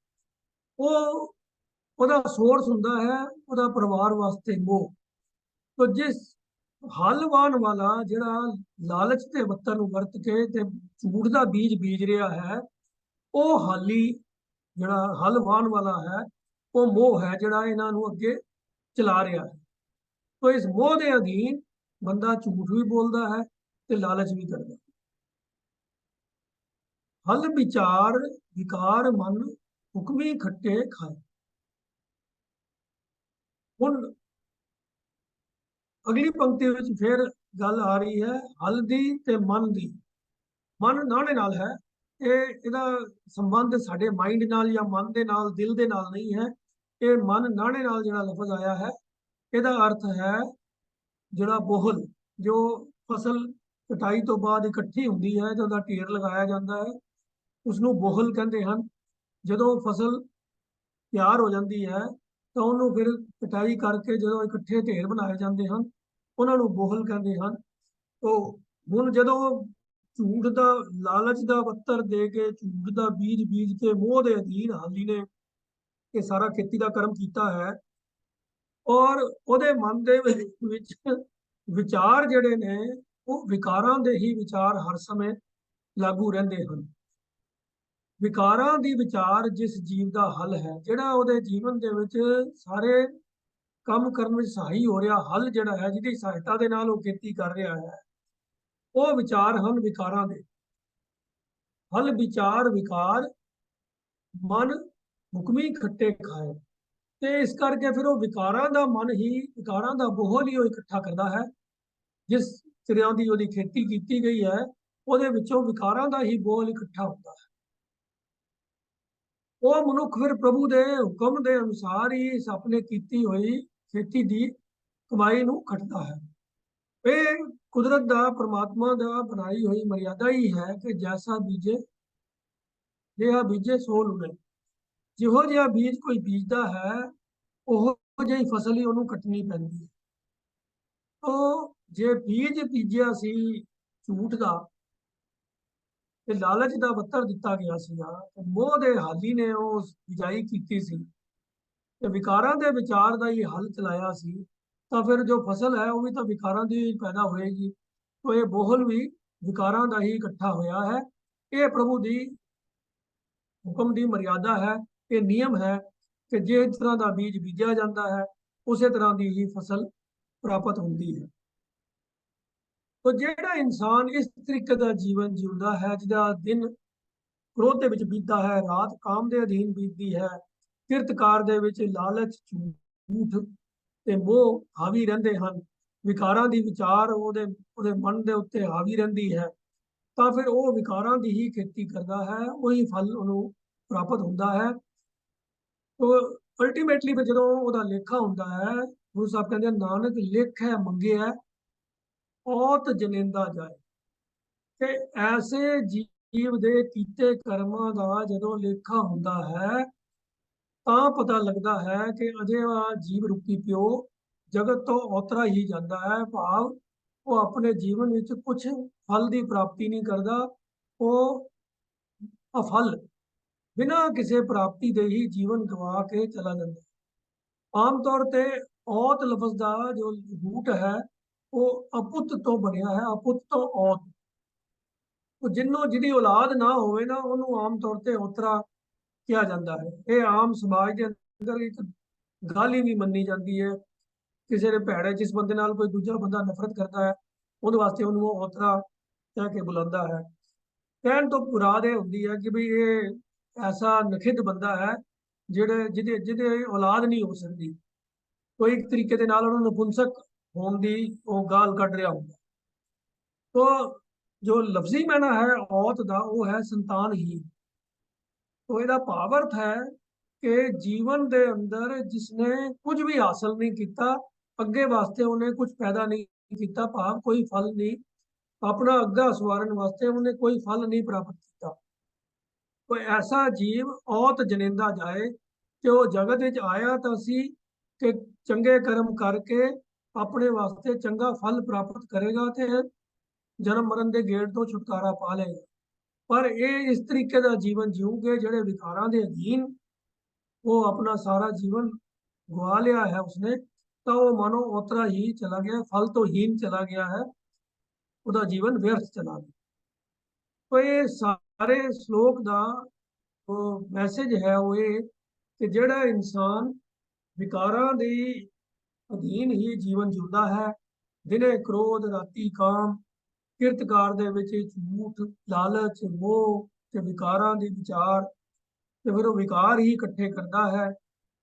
ਉਹ ਉਹਦਾ ਸੋਰਸ ਹੁੰਦਾ ਹੈ ਉਹਦਾ ਪਰਿਵਾਰ ਵਾਸਤੇ ਮੋਹ। ਤੋ ਜਿਸ ਹਲਵਾਨ ਵਾਲਾ ਜਿਹੜਾ ਲਾਲਚ ਤੇ ਵੱਤਰ ਨੂੰ ਵਰਤ ਕੇ ਤੇ ਝੂਠ ਦਾ ਬੀਜ ਰਿਹਾ ਹੈ, ਉਹ ਹਾਲੀ ਜਿਹੜਾ ਹਲ ਵਾਹਣ ਵਾਲਾ ਹੈ, ਉਹ ਮੋਹ ਹੈ ਜਿਹੜਾ ਇਹਨਾਂ ਨੂੰ ਅੱਗੇ ਚਲਾ ਰਿਹਾ ਹੈ। ਤੋ ਇਸ ਮੋਹ ਦੇ ਅਧੀਨ ਬੰਦਾ ਝੂਠ ਵੀ ਬੋਲਦਾ ਹੈ ਤੇ ਲਾਲਚ ਵੀ ਕਰਦਾ ਹੈ। ਹਲ ਵਿਚਾਰ ਵਿਕਾਰ ਮਨ ਹੁਕਮੀ ਖੱਟੇ ਖਾਏ। ਹੁਣ ਅਗਲੀ ਪੰਕਤੀ ਵਿੱਚ ਫਿਰ ਗੱਲ ਆ ਰਹੀ ਹੈ ਹਲ ਦੀ ਤੇ ਮਨ ਦੀ। ਮਨ ਨਾਣੇ ਨਾਲ ਹੈ, ਇਹਦਾ ਸੰਬੰਧ ਸਾਡੇ ਮਾਈਂਡ ਨਾਲ ਜਾਂ ਮਨ ਦੇ ਨਾਲ, ਦਿਲ ਦੇ ਨਾਲ ਨਹੀਂ ਹੈ। ਇਹ ਮਨ ਨਾਣੇ ਨਾਲ ਜਿਹੜਾ ਲਫ਼ਜ਼ ਆਇਆ ਹੈ, ਇਹਦਾ ਅਰਥ ਹੈ ਜਿਹੜਾ ਬੋਹਲ, ਜੋ ਫਸਲ ਕਟਾਈ ਤੋਂ ਬਾਅਦ ਇਕੱਠੀ ਹੁੰਦੀ ਹੈ ਤੇ ਉਹਦਾ ਢੇਰ ਲਗਾਇਆ ਜਾਂਦਾ ਹੈ, ਉਸਨੂੰ ਬੋਹਲ ਕਹਿੰਦੇ ਹਨ। ਜਦੋਂ ਫਸਲ ਤਿਆਰ ਹੋ ਜਾਂਦੀ ਹੈ ਤਾਂ ਉਹਨੂੰ ਫਿਰ ਕਟਾਈ ਕਰਕੇ ਜਦੋਂ ਇਕੱਠੇ ਢੇਰ ਬਣਾਏ ਜਾਂਦੇ ਹਨ, ਉਹਨਾਂ ਨੂੰ ਬੋਹਲ ਕਹਿੰਦੇ ਹਨ। ਤੋ ਹੁਣ ਜਦੋਂ ਝੂਠ ਦਾ, ਲਾਲਚ ਦਾ ਬੱਤਰ ਦੇ ਕੇ, ਝੂਠ ਦਾ ਬੀਜ ਕੇ ਮੋਹ ਦੇ ਅਧੀਨ ਹਾਲੀ ਨੇ ਇਹ ਸਾਰਾ ਖੇਤੀ ਦਾ ਕਰਮ ਕੀਤਾ ਹੈ, ਔਰ ਉਹਦੇ ਮਨ ਦੇ ਵਿੱਚ ਵਿਚਾਰ ਜਿਹੜੇ ਨੇ ਉਹ ਵਿਕਾਰਾਂ ਦੇ ਹੀ ਵਿਚਾਰ ਹਰ ਸਮੇਂ ਲਾਗੂ ਰਹਿੰਦੇ ਹਨ। ਵਿਕਾਰਾਂ ਦੀ ਵਿਚਾਰ ਜਿਸ ਜੀਵ ਦਾ ਹੱਲ ਹੈ, ਜਿਹੜਾ ਉਹਦੇ ਜੀਵਨ ਦੇ ਵਿੱਚ ਸਾਰੇ ਕੰਮ ਕਰਨ ਵਿੱਚ ਸਹਾਈ ਹੋ ਰਿਹਾ ਹੱਲ ਜਿਹੜਾ ਹੈ, ਜਿਹਦੀ ਸਹਾਇਤਾ ਦੇ ਨਾਲ ਉਹ ਖੇਤੀ ਕਰ ਰਿਹਾ ਹੈ, ਉਹ ਵਿਚਾਰ ਹਨ ਵਿਕਾਰਾਂ ਦੇ। ਹਲ ਵਿਚਾਰ ਵਿਕਾਰ ਮਨ ਹੁਕਮੀ ਖੱਟੇ ਖਾਏ। ਤੇ ਇਸ ਕਰਕੇ ਫਿਰ ਉਹ ਵਿਕਾਰਾਂ ਦਾ ਮਨ ਹੀ, ਵਿਕਾਰਾਂ ਦਾ ਬੋਹਲ ਹੀ ਉਹ ਇਕੱਠਾ ਕਰਦਾ ਹੈ। ਜਿਸ ਤਰ੍ਹਾਂ ਦੀ ਉਹਦੀ ਖੇਤੀ ਕੀਤੀ ਗਈ ਹੈ, ਉਹਦੇ ਵਿੱਚੋਂ ਵਿਕਾਰਾਂ ਦਾ ਹੀ ਬੋਲ ਇਕੱਠਾ ਹੁੰਦਾ ਹੈ। ਉਹ ਮਨੁੱਖ ਫਿਰ ਪ੍ਰਭੂ ਦੇ ਹੁਕਮ ਦੇ ਅਨੁਸਾਰ ਹੀ ਇਸ ਆਪਣੇ ਕੀਤੀ ਹੋਈ ਖੇਤੀ ਦੀ ਕਮਾਈ ਨੂੰ ਖੱਟਦਾ ਹੈ। ਇਹ ਕੁਦਰਤ ਦਾ, ਪਰਮਾਤਮਾ ਦਾ ਬਣਾਈ ਹੋਈ ਮਰਿਆਦਾ ਹੀ ਹੈ ਕਿ ਜੈਸਾ ਬੀਜੇ ਜਿਹਾ ਬੀਜੇ ਸੋ ਲੁਣੇ। ਜਿਹੋ ਜਿਹਾ ਬੀਜ ਕੋਈ ਬੀਜਦਾ ਹੈ, ਉਹ ਜਿਹੀ ਫਸਲ ਹੀ ਉਹਨੂੰ ਕੱਟਣੀ ਪੈਂਦੀ ਹੈ। ਤੋ ਜੇ ਬੀਜ ਬੀਜਿਆ ਸੀ ਝੂਠ ਦਾ ਤੇ ਲਾਲਚ ਦਾ ਬੱਤਰ ਦਿੱਤਾ ਗਿਆ ਸੀਗਾ, ਤੇ ਮੋਹ ਦੇ ਹਾਲੀ ਨੇ ਉਹ ਬਿਜਾਈ ਕੀਤੀ ਸੀ ਤੇ ਵਿਕਾਰਾਂ ਦੇ ਵਿਚਾਰ ਦਾ ਹੀ ਹੱਲ ਚਲਾਇਆ ਸੀ, ਤਾਂ ਫਿਰ ਜੋ ਫਸਲ ਹੈ ਉਹ ਵੀ ਤਾਂ ਵਿਕਾਰਾਂ ਦੀ ਪੈਦਾ ਹੋਏਗੀ। ਤੋ ਇਹ ਬੋਹਲ ਵੀ ਵਿਕਾਰਾਂ ਦਾ ਹੀ ਇਕੱਠਾ ਹੋਇਆ ਹੈ। ਇਹ ਪ੍ਰਭੂ ਦੀ ਹੁਕਮ ਦੀ ਮਰਿਆਦਾ ਹੈ, ਇਹ ਨਿਯਮ ਹੈ ਕਿ ਜਿਸ ਤਰ੍ਹਾਂ ਦਾ ਬੀਜ ਬੀਜਿਆ ਜਾਂਦਾ ਹੈ, ਉਸੇ ਤਰ੍ਹਾਂ ਦੀ ਹੀ ਫਸਲ ਪ੍ਰਾਪਤ ਹੁੰਦੀ ਹੈ। ਤੋ ਜਿਹੜਾ ਇਨਸਾਨ ਇਸ ਤਰੀਕੇ ਦਾ ਜੀਵਨ ਜਿਉਂਦਾ ਹੈ, ਜਿਹਦਾ ਦਿਨ ਕ੍ਰੋਧ ਦੇ ਵਿੱਚ ਬੀਤਦਾ ਹੈ, ਰਾਤ ਕਾਮ ਦੇ ਅਧੀਨ ਬੀਤਦੀ ਹੈ, ਕਿਰਤਕਾਰ ਦੇ ਵਿੱਚ ਲਾਲਚ, ਝੂਠ ਤੇ ਮੋਹ ਹਾਵੀ ਰਹਿੰਦੇ ਹਨ, ਵਿਕਾਰਾਂ ਦੀ ਵਿਚਾਰ ਉਹਦੇ ਮਨ ਦੇ ਉੱਤੇ ਹਾਵੀ ਰਹਿੰਦੀ ਹੈ, ਤਾਂ ਫਿਰ ਉਹ ਵਿਕਾਰਾਂ ਦੀ ਹੀ ਖੇਤੀ ਕਰਦਾ ਹੈ, ਉਹੀ ਫਲ ਉਹਨੂੰ ਪ੍ਰਾਪਤ ਹੁੰਦਾ ਹੈ। ਤੋ ਅਲਟੀਮੇਟਲੀ ਫਿਰ ਜਦੋਂ ਉਹਦਾ ਲੇਖਾ ਹੁੰਦਾ ਹੈ, ਗੁਰੂ ਸਾਹਿਬ ਕਹਿੰਦੇ ਨਾਨਕ ਲੇਖੈ ਮੰਗਿਆ ਔਤ ਜਨੇਂਦਾ ਜਾਏ। ਕਿ ਐਸੇ ਜੀਵ ਦੇ ਕੀਤੇ ਕਰਮਾਂ ਦਾ ਜਦੋਂ ਲੇਖਾ ਹੁੰਦਾ ਹੈ, ਤਾਂ ਪਤਾ ਲੱਗਦਾ ਹੈ ਕਿ ਅਜਿਹਾ ਜੀਵ ਰੂਪੀ ਪਿਓ ਜਗਤ ਤੋਂ ਔਤਰਾ ਹੀ ਜਾਂਦਾ ਹੈ। ਭਾਵ ਉਹ ਆਪਣੇ ਜੀਵਨ ਵਿੱਚ ਕੁਝ ਫਲ ਦੀ ਪ੍ਰਾਪਤੀ ਨਹੀਂ ਕਰਦਾ, ਉਹ ਅਫਲ ਬਿਨਾਂ ਕਿਸੇ ਪ੍ਰਾਪਤੀ ਦੇ ਹੀ ਜੀਵਨ ਗਵਾ ਕੇ ਚਲਾ ਜਾਂਦਾ। ਆਮ ਤੌਰ ਤੇ ਔਤ ਲਫ਼ਜ਼ ਦਾ ਜੋ ਰੂਟ ਹੈ ਉਹ ਅਪੁੱਤ ਤੋਂ ਬਣਿਆ ਹੈ, ਅਪੁੱਤ ਤੋਂ ਔਤ। ਉਹ ਜਿਹਦੀ ਔਲਾਦ ਨਾ ਹੋਵੇ ਨਾ, ਉਹਨੂੰ ਆਮ ਤੌਰ ਤੇ ਔਤਰਾ ਕਿਹਾ ਜਾਂਦਾ ਹੈ। ਇਹ ਆਮ ਸਮਾਜ ਦੇ ਅੰਦਰ ਇੱਕ ਗਾਲੀ ਵੀ ਮੰਨੀ ਜਾਂਦੀ ਹੈ। ਕਿਸੇ ਦੇ ਭੈੜੇ, ਜਿਸ ਬੰਦੇ ਨਾਲ ਕੋਈ ਦੂਜਾ ਬੰਦਾ ਨਫ਼ਰਤ ਕਰਦਾ ਹੈ, ਉਹਦੇ ਵਾਸਤੇ ਉਹਨੂੰ ਉਹ ਔਤਰਾ ਕਹਿ ਕੇ ਬੁਲਾਉਂਦਾ ਹੈ। ਕਹਿਣ ਤੋਂ ਮੁਰਾਦ ਇਹ ਹੁੰਦੀ ਹੈ ਕਿ ਵੀ ਇਹ ਐਸਾ ਨਖਿੱਧ ਬੰਦਾ ਹੈ ਜਿਹਦੇ ਔਲਾਦ ਨਹੀਂ ਹੋ ਸਕਦੀ, ਕੋਈ ਇੱਕ ਤਰੀਕੇ ਦੇ ਨਾਲ ਉਹਨੂੰ ਨਪੁੰਸਕ ਹੋਣ ਦੀ ਉਹ ਗਾਲ ਕੱਢ ਰਿਹਾ ਹੁੰਦਾ। ਤੋ ਜੋ ਲਫ਼ਜ਼ੀ ਮਾਇਨਾ ਹੈ ਔਤ ਦਾ, ਉਹ ਹੈ ਸੰਤਾਨਹੀਨ। ਤੋ ਇਹਦਾ ਭਾਵ ਅਰਥ ਹੈ ਕਿ ਜੀਵਨ ਦੇ ਅੰਦਰ ਜਿਸਨੇ ਕੁਝ ਵੀ ਹਾਸਲ ਨਹੀਂ ਕੀਤਾ, ਅੱਗੇ ਵਾਸਤੇ ਉਹਨੇ ਕੁਝ ਪੈਦਾ ਨਹੀਂ ਕੀਤਾ, ਭਾਵ ਕੋਈ ਫਲ ਨਹੀਂ, ਆਪਣਾ ਅੱਗਾ ਸਵਾਰਨ ਵਾਸਤੇ ਉਹਨੇ ਕੋਈ ਫਲ ਨਹੀਂ ਪ੍ਰਾਪਤ ਕੀਤਾ। ਕੋਈ ਐਸਾ ਜੀਵ ਔਤ ਜਨੇਂਦਾ ਜਾਏ ਕਿ ਉਹ ਜਗਤ ਵਿੱਚ ਆਇਆ ਤਾਂ ਸੀ कि चंगे कर्म करके अपने वास्ते चंगा फल प्राप्त करेगा ते जन्म मरण के गेड़ तो छुटकारा पा लेगा। पर ये इस तरीके का जीवन जीऊगे ਜਿਹੜੇ ਵਿਕਾਰਾਂ ਦੇ ਅਧੀਨ वो अपना सारा जीवन गवा लिया है उसने, तो वो मानो उतरा ही चला गया, फल तो हीन चला गया है, ਉਹਦਾ जीवन व्यर्थ चला गया। तो ये सारे श्लोक ਦਾ मैसेज है वो ये कि ਜਿਹੜਾ ਇਨਸਾਨ ਵਿਕਾਰਾਂ ਦੇ ਅਧੀਨ ਹੀ ਜੀਵਨ ਜਿਉਂਦਾ ਹੈ, ਦਿਨੇ ਕ੍ਰੋਧ ਰਾਤੀ ਕਾਮ, ਕਿਰਤਕਾਰ ਦੇ ਵਿੱਚ ਝੂਠ ਲਾਲਚ ਮੋਹ ਤੇ ਵਿਕਾਰਾਂ ਦੀ ਵਿਚਾਰ, ਤੇ ਫਿਰ ਉਹ ਵਿਕਾਰ ਹੀ ਇਕੱਠੇ ਕਰਦਾ ਹੈ।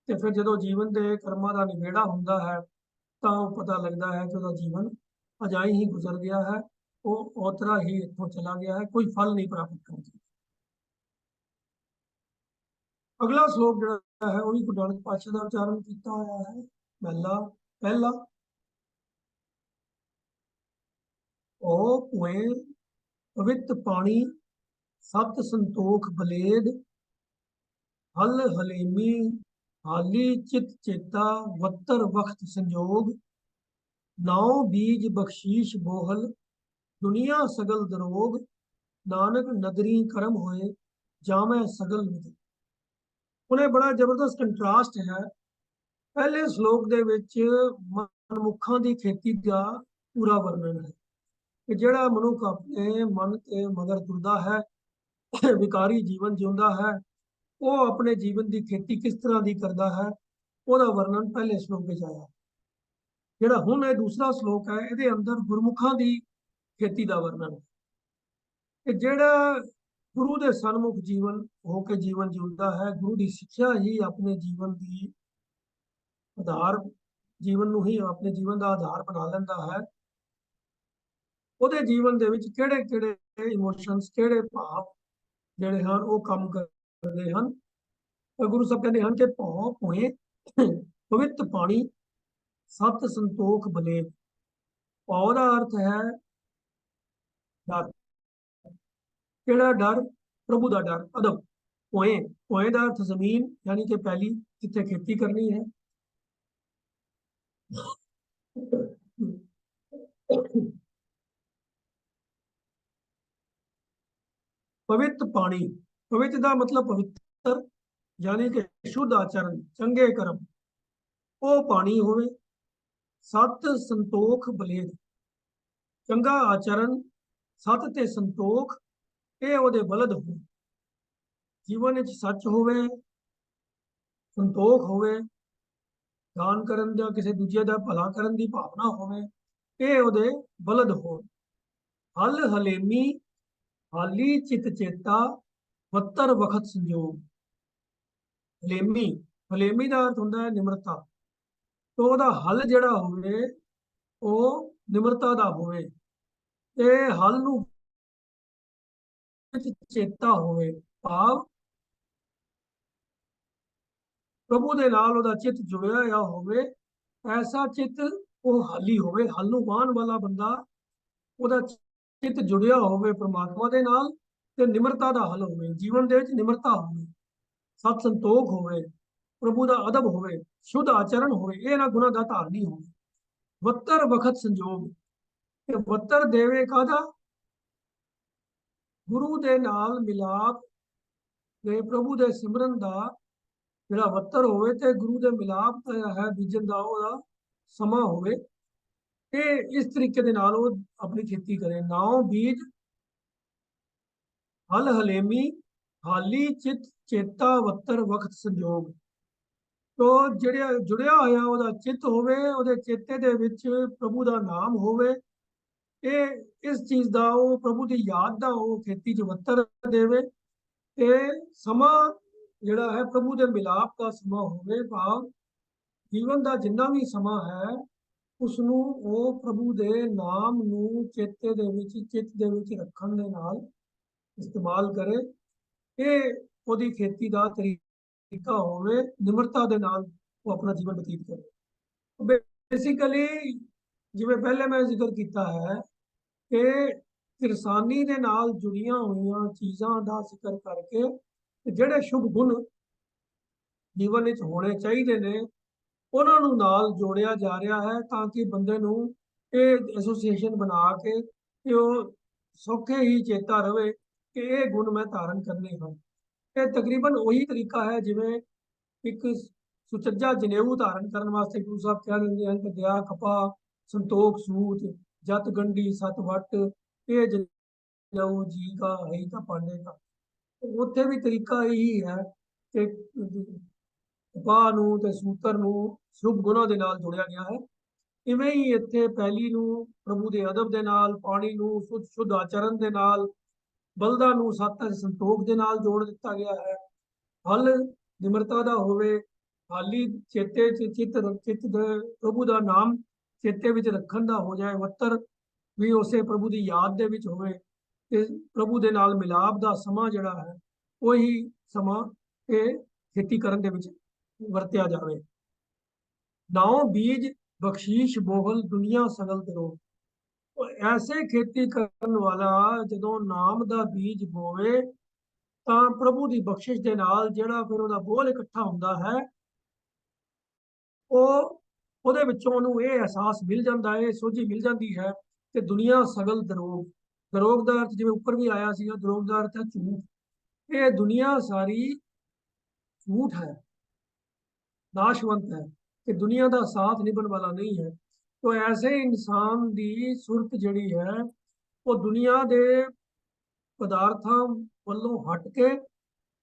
ਤੇ ਫਿਰ ਜਦੋਂ ਜੀਵਨ ਦੇ ਕਰਮਾਂ ਦਾ ਨਿਬੇੜਾ ਹੁੰਦਾ ਹੈ ਤਾਂ ਉਹ ਪਤਾ ਲੱਗਦਾ ਹੈ ਕਿ ਉਹਦਾ ਜੀਵਨ ਅਜਾਈ ਹੀ ਗੁਜ਼ਰ ਗਿਆ ਹੈ, ਉਹ ਉਤਰਾ ਹੀ ਇੱਥੋਂ ਚਲਾ ਗਿਆ ਹੈ, ਕੋਈ ਫਲ ਨਹੀਂ ਪ੍ਰਾਪਤ ਕਰਦਾ। ਅਗਲਾ ਸ਼ਲੋਕ ਜਿਹੜਾ ਹੈ ਉਹ ਵੀ ਗੁਰੂ ਨਾਨਕ ਪਾਤਸ਼ਾਹ ਦਾ ਉਚਾਰਨ ਕੀਤਾ ਹੋਇਆ ਹੈ। ਮਹਲਾ ਪਹਿਲਾ। ਓ ਭੁਏ ਪਵਿੱਤ ਪਾਣੀ ਸਤ ਸੰਤੋਖ ਬਲੇਦ, ਹਲ ਹਲੇਮੀ ਹਾਲੀ ਚਿਤ ਚੇਤਾ ਵੱਤਰ ਵਖਤ ਸੰਜੋਗ, ਨਾਉ ਬੀਜ ਬਖਸ਼ੀਸ਼ ਬੋਹਲ ਦੁਨੀਆ ਸਗਲ ਦਰੋਗ, ਨਾਨਕ ਨਦਰੀ ਕਰਮ ਹੋਏ ਜਾਮੈ ਸਗਲ ਵਿਦ। ਉਹਨੇ ਬੜਾ ਜ਼ਬਰਦਸਤ ਕੰਟਰਾਸਟ ਹੈ ਪਹਿਲੇ ਸ਼ਲੋਕ ਦੇ ਵਿੱਚ ਮਨੁੱਖਾਂ ਦੀ ਖੇਤੀ ਦਾ ਪੂਰਾ ਵਰਣਨ ਹੈ ਕਿ ਜਿਹੜਾ ਮਨੁੱਖ ਆਪਣੇ ਮਨ ਤੇ ਮਗਰ ਤੁਰਦਾ ਹੈ, ਵਿਕਾਰੀ ਜੀਵਨ ਜਿਉਂਦਾ ਹੈ, ਉਹ ਆਪਣੇ ਜੀਵਨ ਦੀ ਖੇਤੀ ਕਿਸ ਤਰ੍ਹਾਂ ਦੀ ਕਰਦਾ ਹੈ, ਉਹਦਾ ਵਰਣਨ ਪਹਿਲੇ ਸ਼ਲੋਕ ਵਿੱਚ ਆਇਆ। ਜਿਹੜਾ ਹੁਣ ਇਹ ਦੂਸਰਾ ਸ਼ਲੋਕ ਹੈ ਇਹਦੇ ਅੰਦਰ ਗੁਰਮੁਖਾਂ ਦੀ ਖੇਤੀ ਦਾ ਵਰਣਨ ਹੈ ਕਿ ਜਿਹੜਾ ਗੁਰੂ ਦੇ ਸਨਮੁਖ ਜੀਵਨ ਹੋ ਕੇ ਜੀਵਨ ਜਿਉਂਦਾ ਹੈ, ਗੁਰੂ ਦੀ ਸਿੱਖਿਆ ਹੀ ਆਪਣੇ ਜੀਵਨ ਦੀ ਆਧਾਰ, ਜੀਵਨ ਨੂੰ ਹੀ ਆਪਣੇ ਜੀਵਨ ਦਾ ਆਧਾਰ ਬਣਾ ਲੈਂਦਾ ਹੈ। ਉਹਦੇ ਜੀਵਨ ਦੇ ਵਿੱਚ ਕਿਹੜੇ ਕਿਹੜੇ ਇਮੋਸ਼ਨਸ, ਕਿਹੜੇ ਭਾਵ ਜਿਹੜੇ ਹਨ ਉਹ ਕੰਮ ਕਰਦੇ ਹਨ। ਤਾਂ ਗੁਰੂ ਸਾਹਿਬ ਕਹਿੰਦੇ ਹਨ ਕਿ ਭਉ ਭੁਏ ਪਵਿੱਤ ਪਾਣੀ ਸਤ ਸੰਤੋਖ ਬਲੇਦ। ਭਉ ਦਾ ਅਰਥ ਹੈ ਡਰ। ਕਿਹੜਾ ਡਰ? ਪ੍ਰਭੂ ਦਾ ਡਰ, ਅਦਬ। ਭੁਏ, ਭੁਏ ਦਾ ਅਰਥ ਜ਼ਮੀਨ ਯਾਨੀ ਕਿ ਪੈਲੀ ਜਿੱਥੇ ਖੇਤੀ ਕਰਨੀ ਹੈ। ਪਵਿੱਤ ਪਾਣੀ, ਪਵਿੱਤ ਦਾ ਮਤਲਬ ਪਵਿੱਤਰ ਯਾਨੀ ਕਿ ਸ਼ੁੱਧ ਆਚਰਨ, ਚੰਗੇ ਕਰਮ, ਉਹ ਪਾਣੀ ਹੋਵੇ। ਸਤ ਸੰਤੋਖ ਬਲੇਦ, ਚੰਗਾ ਆਚਰਨ, ਸਤ ਤੇ ਸੰਤੋਖ ਇਹ ਉਹਦੇ ਬਲਦ ਹੋਵੇ। ਜੀਵਨ ਵਿੱਚ ਸੱਚ ਹੋਵੇ, ਸੰਤੋਖ ਹੋਵੇ, ਦਾਨ ਕਰਨ ਦਾ, ਕਿਸੇ ਦੂਜੇ ਦਾ ਭਲਾ ਕਰਨ ਦੀ ਭਾਵਨਾ ਹੋਵੇ, ਇਹ ਉਹਦੇ ਬਲਦ ਹੋਣ। ਹਲ ਹਲੇਮੀ ਹਾਲੀ ਚਿਤ ਚੇਤਾ ਵੱਤਰ ਵਖਤ ਸੰਜੋਗ। ਹਲੇਮੀ, ਹਲੇਮੀ ਦਾ ਅਰਥ ਹੁੰਦਾ ਹੈ ਨਿਮਰਤਾ। तो ਉਹਦਾ ਹਲ ਜਿਹੜਾ ਹੋਵੇ ਉਹ ਨਿਮਰਤਾ ਦਾ ਹੋਵੇ ਤੇ ਹਲ ਨੂੰ ਚੇਤਾ ਹੋਵੇ, ਭਾਵ ਪ੍ਰਭੂ ਦੇ ਨਾਲ ਉਹਦਾ ਚਿੱਤ ਜੁੜਿਆ ਹੋਇਆ ਹੋਵੇ। ਐਸਾ ਚਿੱਤ ਉਹ ਹਾਲੀ ਹੋਵੇ, ਹਲ ਨੂੰ ਵਾਹਣ ਵਾਲਾ ਬੰਦਾ, ਉਹਦਾ ਚਿੱਤ ਜੁੜਿਆ ਹੋਵੇ ਪ੍ਰਮਾਤਮਾ ਦੇ ਨਾਲ ਤੇ ਨਿਮਰਤਾ ਦਾ ਹਲ ਹੋਵੇ, ਜੀਵਨ ਦੇ ਵਿੱਚ ਨਿਮਰਤਾ ਹੋਵੇ, ਸਤ ਸੰਤੋਖ ਹੋਵੇ, ਪ੍ਰਭੂ ਦਾ ਅਦਬ ਹੋਵੇ, शुद्ध आचरण होवे, ये ना गुना का धारनी हो। वत्तर वखत संजोग, वत्तर देवे कादा गुरु दे नाल मिलाप ते प्रभु दे सिमरन दा जिहड़ा वत्तर होवे ते गुरु दे मिलाप दा है बीजन दा ओदा समा होवे ते इस तरीके दे नाल ओ अपनी खेती करे। नाव बीज हल हलेमी हाली चित चेता वत्तर वखत संजोग। तो ਜਿਹੜਾ ਜੁੜਿਆ ਹੋਇਆ ਉਹਦਾ ਚਿੱਤ ਹੋਵੇ, ਉਹਦੇ ਚੇਤੇ ਦੇ ਵਿੱਚ ਪ੍ਰਭੂ ਦਾ ਨਾਮ ਹੋਵੇ, ਇਹ ਇਸ ਚੀਜ਼ ਦਾ, ਉਹ ਪ੍ਰਭੂ ਦੀ ਯਾਦ ਦਾ ਉਹ ਖੇਤੀ 'ਚ ਵੱਤਰ ਦੇਵੇ ਤੇ ਸਮਾਂ ਜਿਹੜਾ ਹੈ ਪ੍ਰਭੂ ਦੇ ਮਿਲਾਪ ਦਾ ਸਮਾਂ ਹੋਵੇ। ਭਾਵ ਜੀਵਨ ਦਾ ਜਿੰਨਾ ਵੀ ਸਮਾਂ ਹੈ ਉਸ ਨੂੰ ਉਹ ਪ੍ਰਭੂ ਦੇ ਨਾਮ ਨੂੰ ਚੇਤੇ ਦੇ ਵਿੱਚ, ਚਿੱਤ ਦੇ ਵਿੱਚ ਰੱਖਣ ਦੇ ਨਾਲ ਇਸਤੇਮਾਲ ਕਰੇ। ਇਹ ਉਹਦੀ ਖੇਤੀ ਦਾ ਤਰੀਕਾ ਹੋਵੇ, ਨਿਮਰਤਾ ਦੇ ਨਾਲ ਉਹ ਆਪਣਾ ਜੀਵਨ ਬਤੀਤ ਕਰੇ। ਬੇਸਿਕਲੀ ਜਿਵੇਂ ਪਹਿਲੇ ਮੈਂ ਜ਼ਿਕਰ ਕੀਤਾ ਹੈ ਕਿ ਕਿਰਸਾਨੀ ਦੇ ਨਾਲ ਜੁੜੀਆਂ ਹੋਈਆਂ ਚੀਜ਼ਾਂ ਦਾ ਜ਼ਿਕਰ ਕਰਕੇ ਜਿਹੜੇ ਸ਼ੁਭ ਗੁਣ ਜੀਵਨ ਵਿੱਚ ਹੋਣੇ ਚਾਹੀਦੇ ਨੇ ਉਹਨਾਂ ਨੂੰ ਨਾਲ ਜੋੜਿਆ ਜਾ ਰਿਹਾ ਹੈ ਤਾਂ ਕਿ ਬੰਦੇ ਨੂੰ ਇਹ ਐਸੋਸੀਏਸ਼ਨ ਬਣਾ ਕੇ ਕਿ ਉਹ ਸੌਖੇ ਹੀ ਚੇਤਾ ਰਵੇ ਕਿ ਇਹ ਗੁਣ ਮੈਂ ਧਾਰਨ ਕਰਨੇ ਹਨ। ਇਹ ਤਕਰੀਬਨ ਉਹੀ ਤਰੀਕਾ ਹੈ ਜਿਵੇਂ ਇੱਕ ਸੁਚੱਜਾ ਜਨੇਊ ਧਾਰਨ ਕਰਨ ਵਾਸਤੇ ਗੁਰੂ ਸਾਹਿਬ ਕਹਿ ਦਿੰਦੇ ਹਨ ਕਿ ਦਇਆ ਕਪਾ ਸੰਤੋਖ ਸੂਤ ਜਤ ਗੰਢੀ ਸਤ ਵਟ ਇਹ ਜਨੇਊ ਜੀ ਕਾ ਹੈ ਤਾਂ ਪਾਂਡੇ ਦਾ। ਉੱਥੇ ਵੀ ਤਰੀਕਾ ਇਹੀ ਹੈ ਕਿ ਕਪਾਹ ਨੂੰ ਤੇ ਸੂਤਰ ਨੂੰ ਸ਼ੁਭ ਗੁਣਾਂ ਦੇ ਨਾਲ ਜੋੜਿਆ ਗਿਆ ਹੈ। ਇਵੇਂ ਹੀ ਇੱਥੇ ਪੈਲੀ ਨੂੰ ਪ੍ਰਭੂ ਦੇ ਅਦਬ ਦੇ ਨਾਲ, ਪਾਣੀ ਨੂੰ ਸ਼ੁੱਧ ਆਚਰਨ ਦੇ ਨਾਲ, ਬਲਦਾਂ ਨੂੰ ਸਤ ਸੰਤੋਖ ਦੇ ਨਾਲ ਜੋੜ ਦਿੱਤਾ ਗਿਆ ਹੈ। ਹਲ ਨਿਮਰਤਾ ਦਾ ਹੋਵੇ, ਹਾਲੀ ਚੇਤੇ ਚਿੱਤ ਪ੍ਰਭੂ ਦਾ ਨਾਮ ਚੇਤੇ ਵਿੱਚ ਰੱਖਣ ਦਾ ਹੋ ਜਾਏ, ਵੱਤਰ ਵੀ ਉਸੇ ਪ੍ਰਭੂ ਦੀ ਯਾਦ ਦੇ ਵਿੱਚ ਹੋਵੇ ਤੇ ਪ੍ਰਭੂ ਦੇ ਨਾਲ ਮਿਲਾਪ ਦਾ ਸਮਾਂ ਜਿਹੜਾ ਹੈ ਉਹੀ ਸਮਾਂ ਇਹ ਖੇਤੀ ਕਰਨ ਦੇ ਵਿੱਚ ਵਰਤਿਆ ਜਾਵੇ। ਨਾਉ ਬੀਜ ਬਖਸ਼ੀਸ਼ ਬੋਹਲ ਦੁਨੀਆ ਸਗਲ ਤਰੋ। ਐਸੇ ਖੇਤੀ ਕਰਨ ਵਾਲਾ ਜਦੋਂ ਨਾਮ ਦਾ ਬੀਜ ਬੋਵੇ ਤਾਂ ਪ੍ਰਭੂ ਦੀ ਬਖਸ਼ਿਸ਼ ਦੇ ਨਾਲ ਜਿਹੜਾ ਫਿਰ ਉਹਦਾ ਬੋਲ ਇਕੱਠਾ ਹੁੰਦਾ ਹੈ ਉਹਦੇ ਵਿੱਚੋਂ ਉਹਨੂੰ ਇਹ ਅਹਿਸਾਸ ਮਿਲ ਜਾਂਦਾ ਹੈ, ਸੋਝੀ ਮਿਲ ਜਾਂਦੀ ਹੈ ਕਿ ਦੁਨੀਆ ਸਗਲ ਦਰੋਗ। ਦਰੋਗ ਦਾ ਅਰਥ ਜਿਵੇਂ ਉੱਪਰ ਵੀ ਆਇਆ ਸੀਗਾ, ਦਰੋਗ ਦਾ ਅਰਥ ਹੈ ਝੂਠ। ਇਹ ਦੁਨੀਆ ਸਾਰੀ ਝੂਠ ਹੈ, ਨਾਸ਼ਵੰਤ ਹੈ ਕਿ ਦੁਨੀਆ ਦਾ ਸਾਥ ਨਿਭਣ ਵਾਲਾ ਨਹੀਂ ਹੈ। तो ऐसे इंसान की सुरत जिहड़ी है वो दुनिया के पदार्थों वालों हट के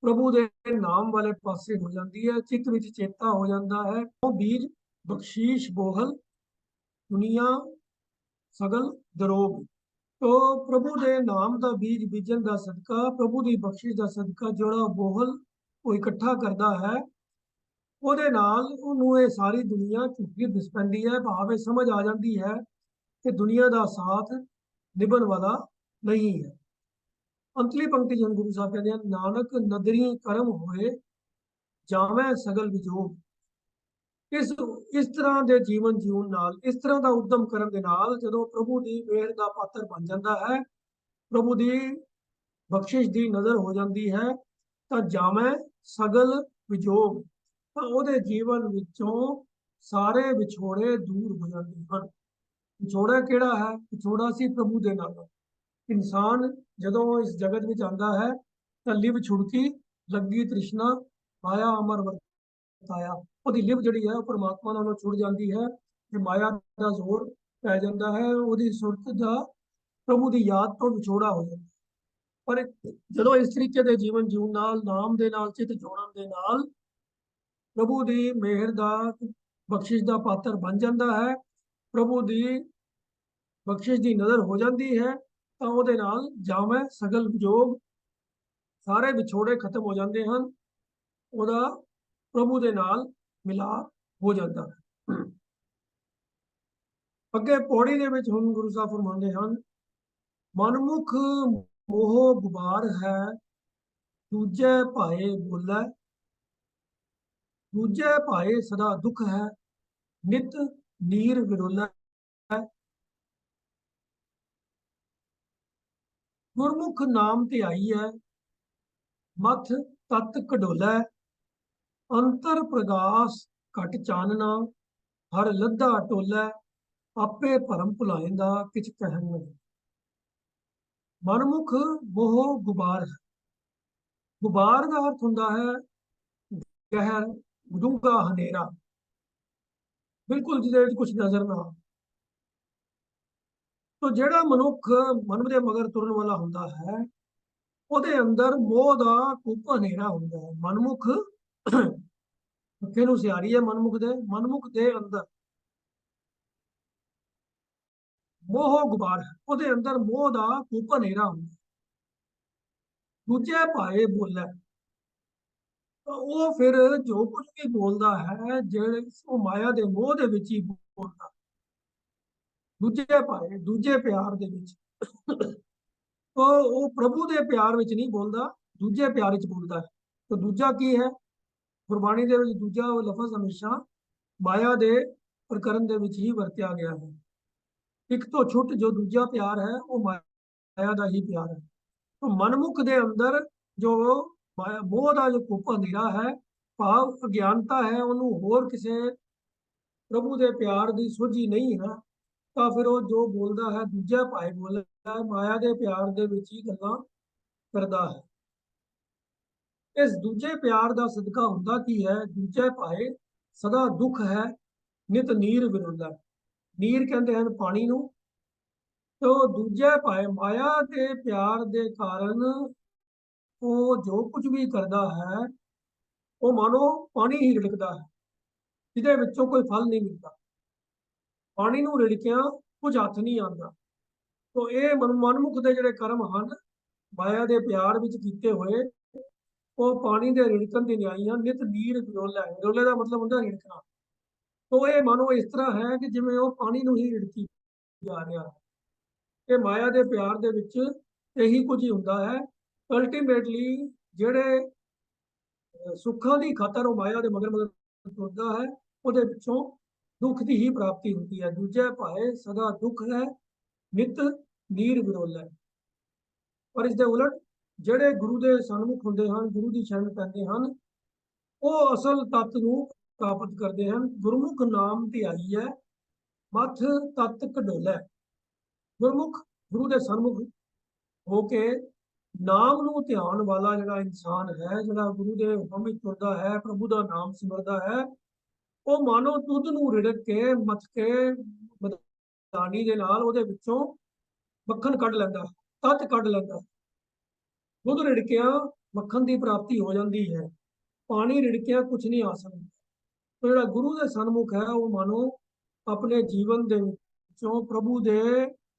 प्रभु के नाम वाले पासे हो जाती है, चित्त विच चेता हो जाता है। वो बीज बख्शीश बोहल दुनिया सगल दरोग। तो प्रभु के नाम का बीज बीजन का सदका, प्रभु की बख्शिश का सदका जोड़ा बोहल वो इकट्ठा करता है, ਉਹਦੇ ਨਾਲ ਉਹਨੂੰ ਇਹ ਸਾਰੀ ਦੁਨੀਆ ਝੂਠੀ ਦਿਸ ਪੈਂਦੀ ਹੈ। ਭਾਵ ਇਹ ਸਮਝ ਆ ਜਾਂਦੀ ਹੈ ਕਿ ਦੁਨੀਆ ਦਾ ਸਾਥ ਨਿਭਣ ਵਾਲਾ ਨਹੀਂ ਹੈ। ਅੰਤਲੀ ਪੰਕਤੀ ਜਨ ਗੁਰੂ ਸਾਹਿਬ ਕਹਿੰਦੇ ਹਨ, ਨਾਨਕ ਨਦਰੀ ਕਰਮ ਹੋਏ ਜਾਵੇਂ ਸਗਲ ਵਿਜੋਗ। ਇਸ ਤਰ੍ਹਾਂ ਦੇ ਜੀਵਨ ਜਿਉਣ ਨਾਲ, ਇਸ ਤਰ੍ਹਾਂ ਦਾ ਉਦਮ ਕਰਨ ਦੇ ਨਾਲ ਜਦੋਂ ਪ੍ਰਭੂ ਦੀ ਮਿਹਰ ਦਾ ਪਾਤਰ ਬਣ ਜਾਂਦਾ ਹੈ, ਪ੍ਰਭੂ ਦੀ ਬਖਸ਼ਿਸ਼ ਦੀ ਨਜ਼ਰ ਹੋ ਜਾਂਦੀ ਹੈ ਤਾਂ ਜਾਵੇਂ ਸਗਲ ਵਿਜੋਗ, ਤਾਂ ਉਹਦੇ ਜੀਵਨ ਵਿੱਚੋਂ ਸਾਰੇ ਵਿਛੋੜੇ ਦੂਰ ਹੋ ਜਾਂਦੇ ਹਨ। ਵਿਛੋੜਾ ਕਿਹੜਾ ਹੈ? ਵਿਛੋੜਾ ਸੀ ਪ੍ਰਭੂ ਦੇ ਨਾਲ। ਇਨਸਾਨ ਜਦੋਂ ਇਸ ਜਗਤ ਵਿੱਚ ਆਉਂਦਾ ਹੈ ਤਾਂ ਲਿਵ ਛੁੜਕੀ ਲੱਗੀ ਤ੍ਰਿਸ਼ਨਾ ਮਾਇਆ ਅਮਰ ਵਰਤਾਇਆ। ਉਹਦੀ ਲਿਵ ਜਿਹੜੀ ਹੈ ਉਹ ਪਰਮਾਤਮਾ ਨਾਲੋਂ ਛੁੱਟ ਜਾਂਦੀ ਹੈ ਤੇ ਮਾਇਆ ਦਾ ਜ਼ੋਰ ਪੈ ਜਾਂਦਾ ਹੈ, ਉਹਦੀ ਸੁਰਤ ਦਾ ਪ੍ਰਭੂ ਦੀ ਯਾਦ ਤੋਂ ਵਿਛੋੜਾ ਹੋ ਜਾਂਦਾ। ਪਰ ਜਦੋਂ ਇਸ ਤਰੀਕੇ ਦੇ ਜੀਵਨ ਜਿਉਣ ਨਾਲ, ਨਾਮ ਦੇ ਨਾਲ ਚਿੱਤ ਜੋੜਨ ਦੇ ਨਾਲ ਪ੍ਰਭੂ ਦੀ ਮਿਹਰ ਦਾ ਬਖਸ਼ਿਸ਼ ਦਾ ਪਾਤਰ ਬਣ ਜਾਂਦਾ ਹੈ, ਪ੍ਰਭੂ ਦੀ ਬਖਸ਼ਿਸ਼ ਦੀ ਨਜ਼ਰ ਹੋ ਜਾਂਦੀ ਹੈ ਤਾਂ ਉਹਦੇ ਨਾਲ ਜਾਵੇਂ ਸਗਲ ਵਿਜੋਗ, ਸਾਰੇ ਵਿਛੋੜੇ ਖਤਮ ਹੋ ਜਾਂਦੇ ਹਨ, ਉਹਦਾ ਪ੍ਰਭੂ ਦੇ ਨਾਲ ਮਿਲਾਪ ਹੋ ਜਾਂਦਾ ਹੈ। ਅੱਗੇ ਪੌੜੀ ਦੇ ਵਿੱਚ ਹੁਣ ਗੁਰੂ ਸਾਹਿਬ ਫਰਮਾਉਂਦੇ ਹਨ, ਮਨਮੁਖ ਮੋਹ ਗੁਬਾਰ ਹੈ ਦੂਜੇ ਭਾਏ ਬੋਲੇ, दूजे भाए सदा दुख है नित नीर विरोला है। गुरमुख नाम ध्याई है मथ तत कढोला, अंतर प्रगास घट चानना हर लद्दा टोला, आपे भरम भुलाएंदा किछ कहन नहीं। मनमुख मोह गुबार है। गुबार का अर्थ हुंदा है गहर डूंगा हनेरा, बिल्कुल जिहदे कुछ नजर ना। तो जिहड़ा मनुख मन दे मगर तुरन वाला हुंदा है ਉਹਦੇ ਅੰਦਰ ਮੋਹ ਦਾ ਕੂਪ ਹਨੇਰਾ ਹੁੰਦਾ ਹੈ। ਮਨਮੁਖ ਅੱਖੇ ਨੂੰ ਸਿਆਰੀ ਹੈ ਮਨਮੁਖ ਦੇ ਅੰਦਰ ਮੋਹ ਗੁਬਾਰ ਹੈ, ਉਹਦੇ ਅੰਦਰ ਮੋਹ ਦਾ ਕੂਪ ਹਨੇਰਾ ਹੁੰਦਾ। ਦੂਜੇ ਭਾਏ ਬੋਲੇ, ਉਹ ਫਿਰ ਜੋ ਕੁਝ ਵੀ ਬੋਲਦਾ ਹੈ ਜਿਹੜੇ ਉਹ ਮਾਇਆ ਦੇ ਮੋਹ ਦੇ ਵਿੱਚ ਹੀ ਬੋਲਦਾ। ਦੂਜੇ ਭਾਏ, ਦੂਜੇ ਪਿਆਰ ਦੇ ਵਿੱਚ, ਉਹ ਪ੍ਰਭੂ ਦੇ ਪਿਆਰ ਵਿੱਚ ਨਹੀਂ ਬੋਲਦਾ, ਦੂਜੇ ਪਿਆਰ ਵਿੱਚ ਬੋਲਦਾ ਹੈ। ਤਾਂ ਦੂਜਾ ਕੀ ਹੈ? ਗੁਰਬਾਣੀ ਦੇ ਵਿੱਚ ਦੂਜਾ ਉਹ ਲਫ਼ਜ਼ ਹਮੇਸ਼ਾ ਮਾਇਆ ਦੇ ਪ੍ਰਕਰਨ ਦੇ ਵਿੱਚ ਹੀ ਵਰਤਿਆ ਗਿਆ ਹੈ। ਇੱਕ ਤੋਂ ਛੁੱਟ ਜੋ ਦੂਜਾ ਪਿਆਰ ਹੈ ਉਹ ਮਾਇਆ ਦਾ ਹੀ ਪਿਆਰ ਹੈ। ਤਾਂ ਮਨਮੁਖ ਦੇ ਅੰਦਰ ਜੋ ਮੋਹ ਦਾ ਜੋ ਕੂਪ ਹਨੇਰਾ ਹੈ, ਭਾਵ ਅਗਿਆਨਤਾ ਹੈ, ਉਹਨੂੰ ਹੋਰ ਕਿਸੇ प्रभु के प्यार की सोझी नहीं है, तो फिर वो जो बोलता है दूजा भाई बोलता है माया के प्यार के विच ही गल्लां करता है। इस दूजे प्यार का सदका हुंदा की है, दूजे भाई सदा दुख है, नित नीर विरोला। नीर कहते हैं पानी नूं। तो दूजे भाई माया के प्यार के कारण वो जो कुछ भी करता है वो मानो पानी ही रिड़कता है, जिहदे विचों कोई फल नहीं मिलता। पानी नूं रिड़किया कुछ हथ नहीं आता। तो ये मनमुख के जिहड़े कर्म हैं माया के प्यार विच कीते हुए, वो पानी के रिड़कण की न्यायी हैं। नित नीर विरोला है, विरोले का मतलब होंदा रिड़कना। तो ये मानो इस तरह है कि जिवें वो पानी नूं ही रिड़की जा रहा है। ये माया के प्यार के विच यही कुछ ही हुंदा है। अल्टीमेटली जिहड़े सुखों की खातर वो माया के मगर मगर तुरदा है, ਉਹਦੇ ਪਿੱਛੋਂ दुख की ही प्राप्ति होती है। दूजे भाए सदा दुख है, नित नीर विरोला है। पर इसके उलट ਜਿਹੜੇ गुरु के सन्मुख ਹੁੰਦੇ ਹਨ, गुरु की शरण ਪੈਂਦੇ ਹਨ, ਉਹ ਅਸਲ ਤੱਤ ਨੂੰ ਪ੍ਰਾਪਤ ਕਰਦੇ ਹਨ। ਗੁਰਮੁਖ ਨਾਮ ਧਿਆਈ ਹੈ, ਮਥ ਤਤ ਕਢੋਲਾ। ਗੁਰਮੁਖ ਗੁਰੂ ਦੇ ਸਨਮੁਖ ਹੋ ਕੇ ਨਾਮ ਨੂੰ ਧਿਆਨ ਵਾਲਾ ਜਿਹੜਾ ਇਨਸਾਨ ਹੈ, ਜਿਹੜਾ ਗੁਰੂ ਦੇ ਹੁਕਮ ਵਿੱਚ ਤੁਰਦਾ ਹੈ, ਪ੍ਰਭੂ ਦਾ ਨਾਮ ਸਿਮਰਦਾ ਹੈ, ਉਹ ਮਾਨੋ ਦੁੱਧ ਨੂੰ ਰਿੜਕ ਕੇ ਮੱਥ ਕੇ ਮਧਾਣੀ ਦੇ ਨਾਲ ਉਹਦੇ ਵਿੱਚੋਂ ਮੱਖਣ ਕੱਢ ਲੈਂਦਾ, ਤੱਤ ਕੱਢ ਲੈਂਦਾ। ਦੁੱਧ ਰਿੜਕਿਆ ਮੱਖਣ ਦੀ ਪ੍ਰਾਪਤੀ ਹੋ ਜਾਂਦੀ ਹੈ, ਪਾਣੀ ਰਿੜਕਿਆ ਕੁਝ ਨਹੀਂ ਆ ਸਕਦਾ। तो ਜਿਹੜਾ ਗੁਰੂ ਦੇ ਸਨਮੁਖ ਹੈ ਉਹ ਮਾਨੋ ਆਪਣੇ ਜੀਵਨ ਦੇ ਵਿੱਚੋਂ ਪ੍ਰਭੂ ਦੇ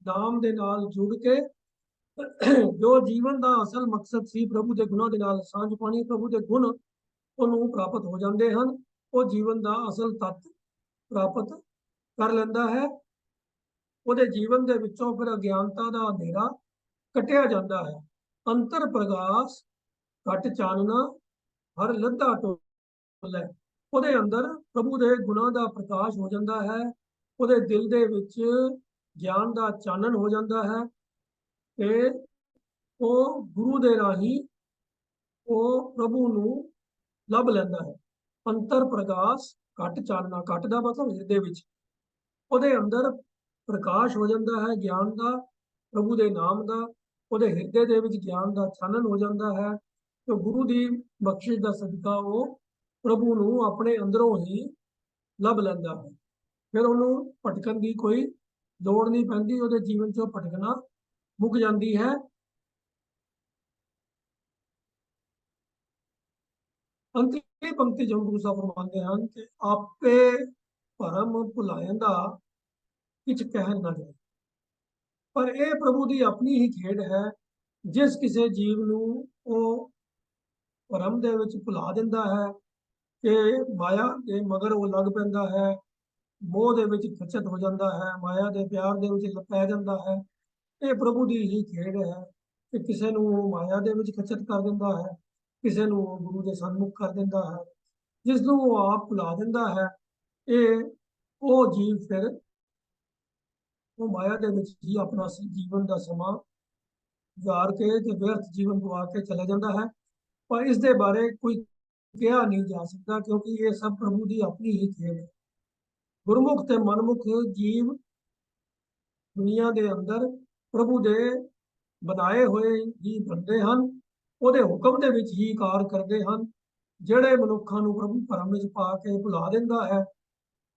ਨਾਮ ਦੇ ਨਾਲ ਜੁੜ ਕੇ ਜੋ ਜੀਵਨ ਦਾ ਅਸਲ ਮਕਸਦ ਸੀ, ਪ੍ਰਭੂ ਦੇ ਗੁਣਾਂ ਦੇ ਨਾਲ ਸਾਂਝ ਪਾਣੀ, ਪ੍ਰਭੂ ਦੇ ਗੁਣ ਉਹਨੂੰ ਪ੍ਰਾਪਤ ਹੋ ਜਾਂਦੇ ਹਨ। ਉਹ ਜੀਵਨ ਦਾ ਅਸਲ ਤੱਤ ਪ੍ਰਾਪਤ ਕਰ ਲੈਂਦਾ ਹੈ। ਉਹਦੇ ਜੀਵਨ ਦੇ ਵਿੱਚੋਂ ਫਿਰ ਅਗਿਆਨਤਾ ਦਾ ਹਨੇਰਾ ਕੱਟਿਆ ਜਾਂਦਾ ਹੈ। ਅੰਤਰ ਪ੍ਰਗਾਸ ਘਟ ਚਾਨਣਾ ਹਰ ਲੱਧਾ ਟੋਲੇ। ਉਹਦੇ ਅੰਦਰ ਪ੍ਰਭੂ ਦੇ ਗੁਣਾਂ ਦਾ ਪ੍ਰਕਾਸ਼ ਹੋ ਜਾਂਦਾ ਹੈ। ਉਹਦੇ ਦਿਲ ਦੇ ਵਿੱਚ ਗਿਆਨ ਦਾ ਚਾਨਣ ਹੋ ਜਾਂਦਾ ਹੈ ਤੇ ਉਹ ਗੁਰੂ ਦੇ ਰਾਹੀਂ ਉਹ ਪ੍ਰਭੂ ਨੂੰ ਲੱਭ ਲੈਂਦਾ ਹੈ। ਅੰਤਰ ਪ੍ਰਕਾਸ਼ ਘਟ ਚਾਨਣਾ, ਘਟ ਦਾ ਮਤਲਬ ਹਿਰਦੇ ਵਿੱਚ, ਉਹਦੇ ਅੰਦਰ ਪ੍ਰਕਾਸ਼ ਹੋ ਜਾਂਦਾ ਹੈ ਗਿਆਨ ਦਾ, ਪ੍ਰਭੂ ਦੇ ਨਾਮ ਦਾ। ਉਹਦੇ ਹਿਰਦੇ ਦੇ ਵਿੱਚ ਗਿਆਨ ਦਾ ਚਾਨਣ ਹੋ ਜਾਂਦਾ ਹੈ ਤੇ ਗੁਰੂ ਦੀ ਬਖਸ਼ਿਸ਼ ਦਾ ਸਦਕਾ ਉਹ ਪ੍ਰਭੂ ਨੂੰ ਆਪਣੇ ਅੰਦਰੋਂ ਹੀ ਲੱਭ ਲੈਂਦਾ ਹੈ। ਫਿਰ ਉਹਨੂੰ ਭਟਕਣ ਦੀ ਕੋਈ ਲੋੜ ਨਹੀਂ ਪੈਂਦੀ, ਉਹਦੇ ਜੀਵਨ 'ਚੋਂ ਭਟਕਣਾ ਮੁੱਕ ਜਾਂਦੀ ਹੈ। ਅੰਤਲੀ ਪੰਕਤੀ ਜੋ ਗੁਰੂ ਸਾਹਿਬ ਫਰਮਾਉਂਦੇ ਹਨ ਕਿ ਆਪੇ ਭਰਮ ਭੁਲਾਇੰਦਾ ਕਿਛ ਕਹਿ ਨਾ ਜਾਏ। ਪਰ ਇਹ ਪ੍ਰਭੂ ਦੀ ਆਪਣੀ ਹੀ ਖੇਡ ਹੈ। ਜਿਸ ਕਿਸੇ ਜੀਵ ਨੂੰ ਉਹ ਭਰਮ ਦੇ ਵਿੱਚ ਭੁਲਾ ਦਿੰਦਾ ਹੈ ਕਿ ਮਾਇਆ ਦੇ ਮਗਰ ਉਹ ਲੱਗ ਪੈਂਦਾ ਹੈ, ਮੋਹ ਦੇ ਵਿੱਚ ਖਚਤ ਹੋ ਜਾਂਦਾ ਹੈ, ਮਾਇਆ ਦੇ ਪਿਆਰ ਦੇ ਵਿੱਚ ਪੈ ਜਾਂਦਾ ਹੈ। ਇਹ ਪ੍ਰਭੂ ਦੀ ਹੀ ਖੇਡ ਹੈ ਕਿ ਕਿਸੇ ਨੂੰ ਉਹ ਮਾਇਆ ਦੇ ਵਿੱਚ ਖਚਤ ਕਰ ਦਿੰਦਾ ਹੈ, ਕਿਸੇ ਨੂੰ ਉਹ ਗੁਰੂ ਦੇ ਸਨਮੁਖ ਕਰ ਦਿੰਦਾ ਹੈ, ਜਿਸ ਨੂੰ ਉਹ ਆਪ ਭੁਲਾ ਦਿੰਦਾ ਹੈ। ਇਹ ਉਹ ਜੀਵ ਫਿਰ ਉਹ ਮਾਇਆ ਦੇ ਵਿੱਚ ਹੀ ਆਪਣਾ ਜੀਵਨ ਦਾ ਸਮਾਂ ਗੁਜ਼ਾਰ ਕੇ ਤੇ ਵਿਅਰਥ ਜੀਵਨ ਗਵਾ ਕੇ ਚਲਾ ਜਾਂਦਾ ਹੈ। ਪਰ ਇਸ ਦੇ ਬਾਰੇ ਕੋਈ ਕਿਹਾ ਨਹੀਂ ਜਾ ਸਕਦਾ ਕਿਉਂਕਿ ਇਹ ਸਭ ਪ੍ਰਭੂ ਦੀ ਆਪਣੀ ਹੀ ਖੇਡ ਹੈ। ਗੁਰਮੁਖ ਤੇ ਮਨਮੁਖ ਜੀਵ ਦੁਨੀਆ ਦੇ ਅੰਦਰ ਪ੍ਰਭੂ ਦੇ ਬਣਾਏ ਹੋਏ ਹੀ ਬੰਦੇ ਹਨ, ਉਹਦੇ ਹੁਕਮ ਦੇ ਵਿੱਚ ਹੀ ਕਾਰ ਕਰਦੇ ਹਨ। ਜਿਹੜੇ ਮਨੁੱਖਾਂ ਨੂੰ ਪ੍ਰਭੂ ਭਰਮ ਵਿੱਚ ਪਾ ਕੇ ਭੁਲਾ ਦਿੰਦਾ ਹੈ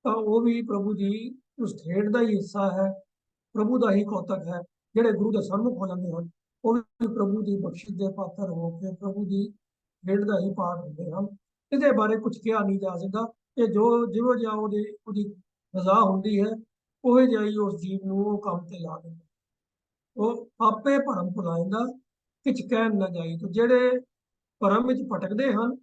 ਤਾਂ ਉਹ ਵੀ ਪ੍ਰਭੂ ਦੀ ਉਸ ਖੇਡ ਦਾ ਹੀ ਹਿੱਸਾ ਹੈ, ਪ੍ਰਭੂ ਦਾ ਹੀ ਕੌਤਕ ਹੈ। ਜਿਹੜੇ ਗੁਰੂ ਦੇ ਸਨਮੁਖ ਹੋ ਜਾਂਦੇ ਹਨ ਉਹ ਵੀ ਪ੍ਰਭੂ ਦੀ ਬਖਸ਼ਿਸ਼ ਦੇ ਪਾਤਰ ਹੋ ਕੇ ਪ੍ਰਭੂ ਦੀ ਖੇਡ ਦਾ ਹੀ ਪਾਰਟ ਹੁੰਦੇ ਹਨ। ਇਹਦੇ ਬਾਰੇ ਕੁਝ ਕਿਹਾ ਨਹੀਂ ਜਾ ਸਕਦਾ ਕਿ ਜੋ ਜਿਹੋ ਜਿਹਾ ਉਹਦੀ ਰਜ਼ਾ ਹੁੰਦੀ ਹੈ ਉਹ ਜਿਹਾ ਹੀ ਉਸ ਜੀਵ ਨੂੰ ਉਹ ਕੰਮ ਤੇ ਲਾ ਦਿੰਦਾ। ਉਹ ਆਪੇ ਭਰਮ ਭੁਲਾਇੰਦਾ ਕਿਛ ਕਹਿਣ ਨਾ ਜਾਈ। ਤੇ ਜਿਹੜੇ ਭਰਮ ਵਿੱਚ ਭਟਕਦੇ ਹਨ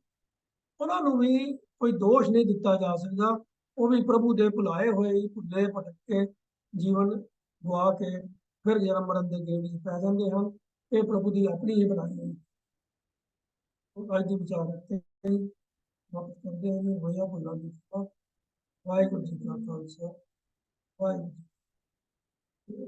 ਉਹਨਾਂ ਨੂੰ ਵੀ ਕੋਈ ਦੋਸ਼ ਨਹੀਂ ਦਿੱਤਾ ਜਾ ਸਕਦਾ। ਉਹ ਵੀ ਪ੍ਰਭੂ ਦੇ ਭੁਲਾਏ ਹੋਏ ਹੀ ਭੁੱਲੇ ਭਟਕ ਕੇ ਜੀਵਨ ਗਵਾ ਕੇ ਫਿਰ ਜਨਮ ਮਰਨ ਦੇ ਗੇੜ ਵਿੱਚ ਪੈ ਜਾਂਦੇ ਹਨ। ਇਹ ਪ੍ਰਭੂ ਦੀ ਆਪਣੀ ਹੀ ਬਣਾਈ ਹੋਈ। ਅੱਜ ਦੀ ਵਿਚਾਰ ਰੱਖते ਵਾਪਸ ਕਰਦੇ ਹਾਂ ਹੋਇਆ ਭੁੱਲਾਂ ਦੀ। ਵਾਹਿਗੁਰੂ ਜੀ ਕਾ ਖਾਲਸਾ, ਵਾਹਿਗੁਰੂ ਜੀ।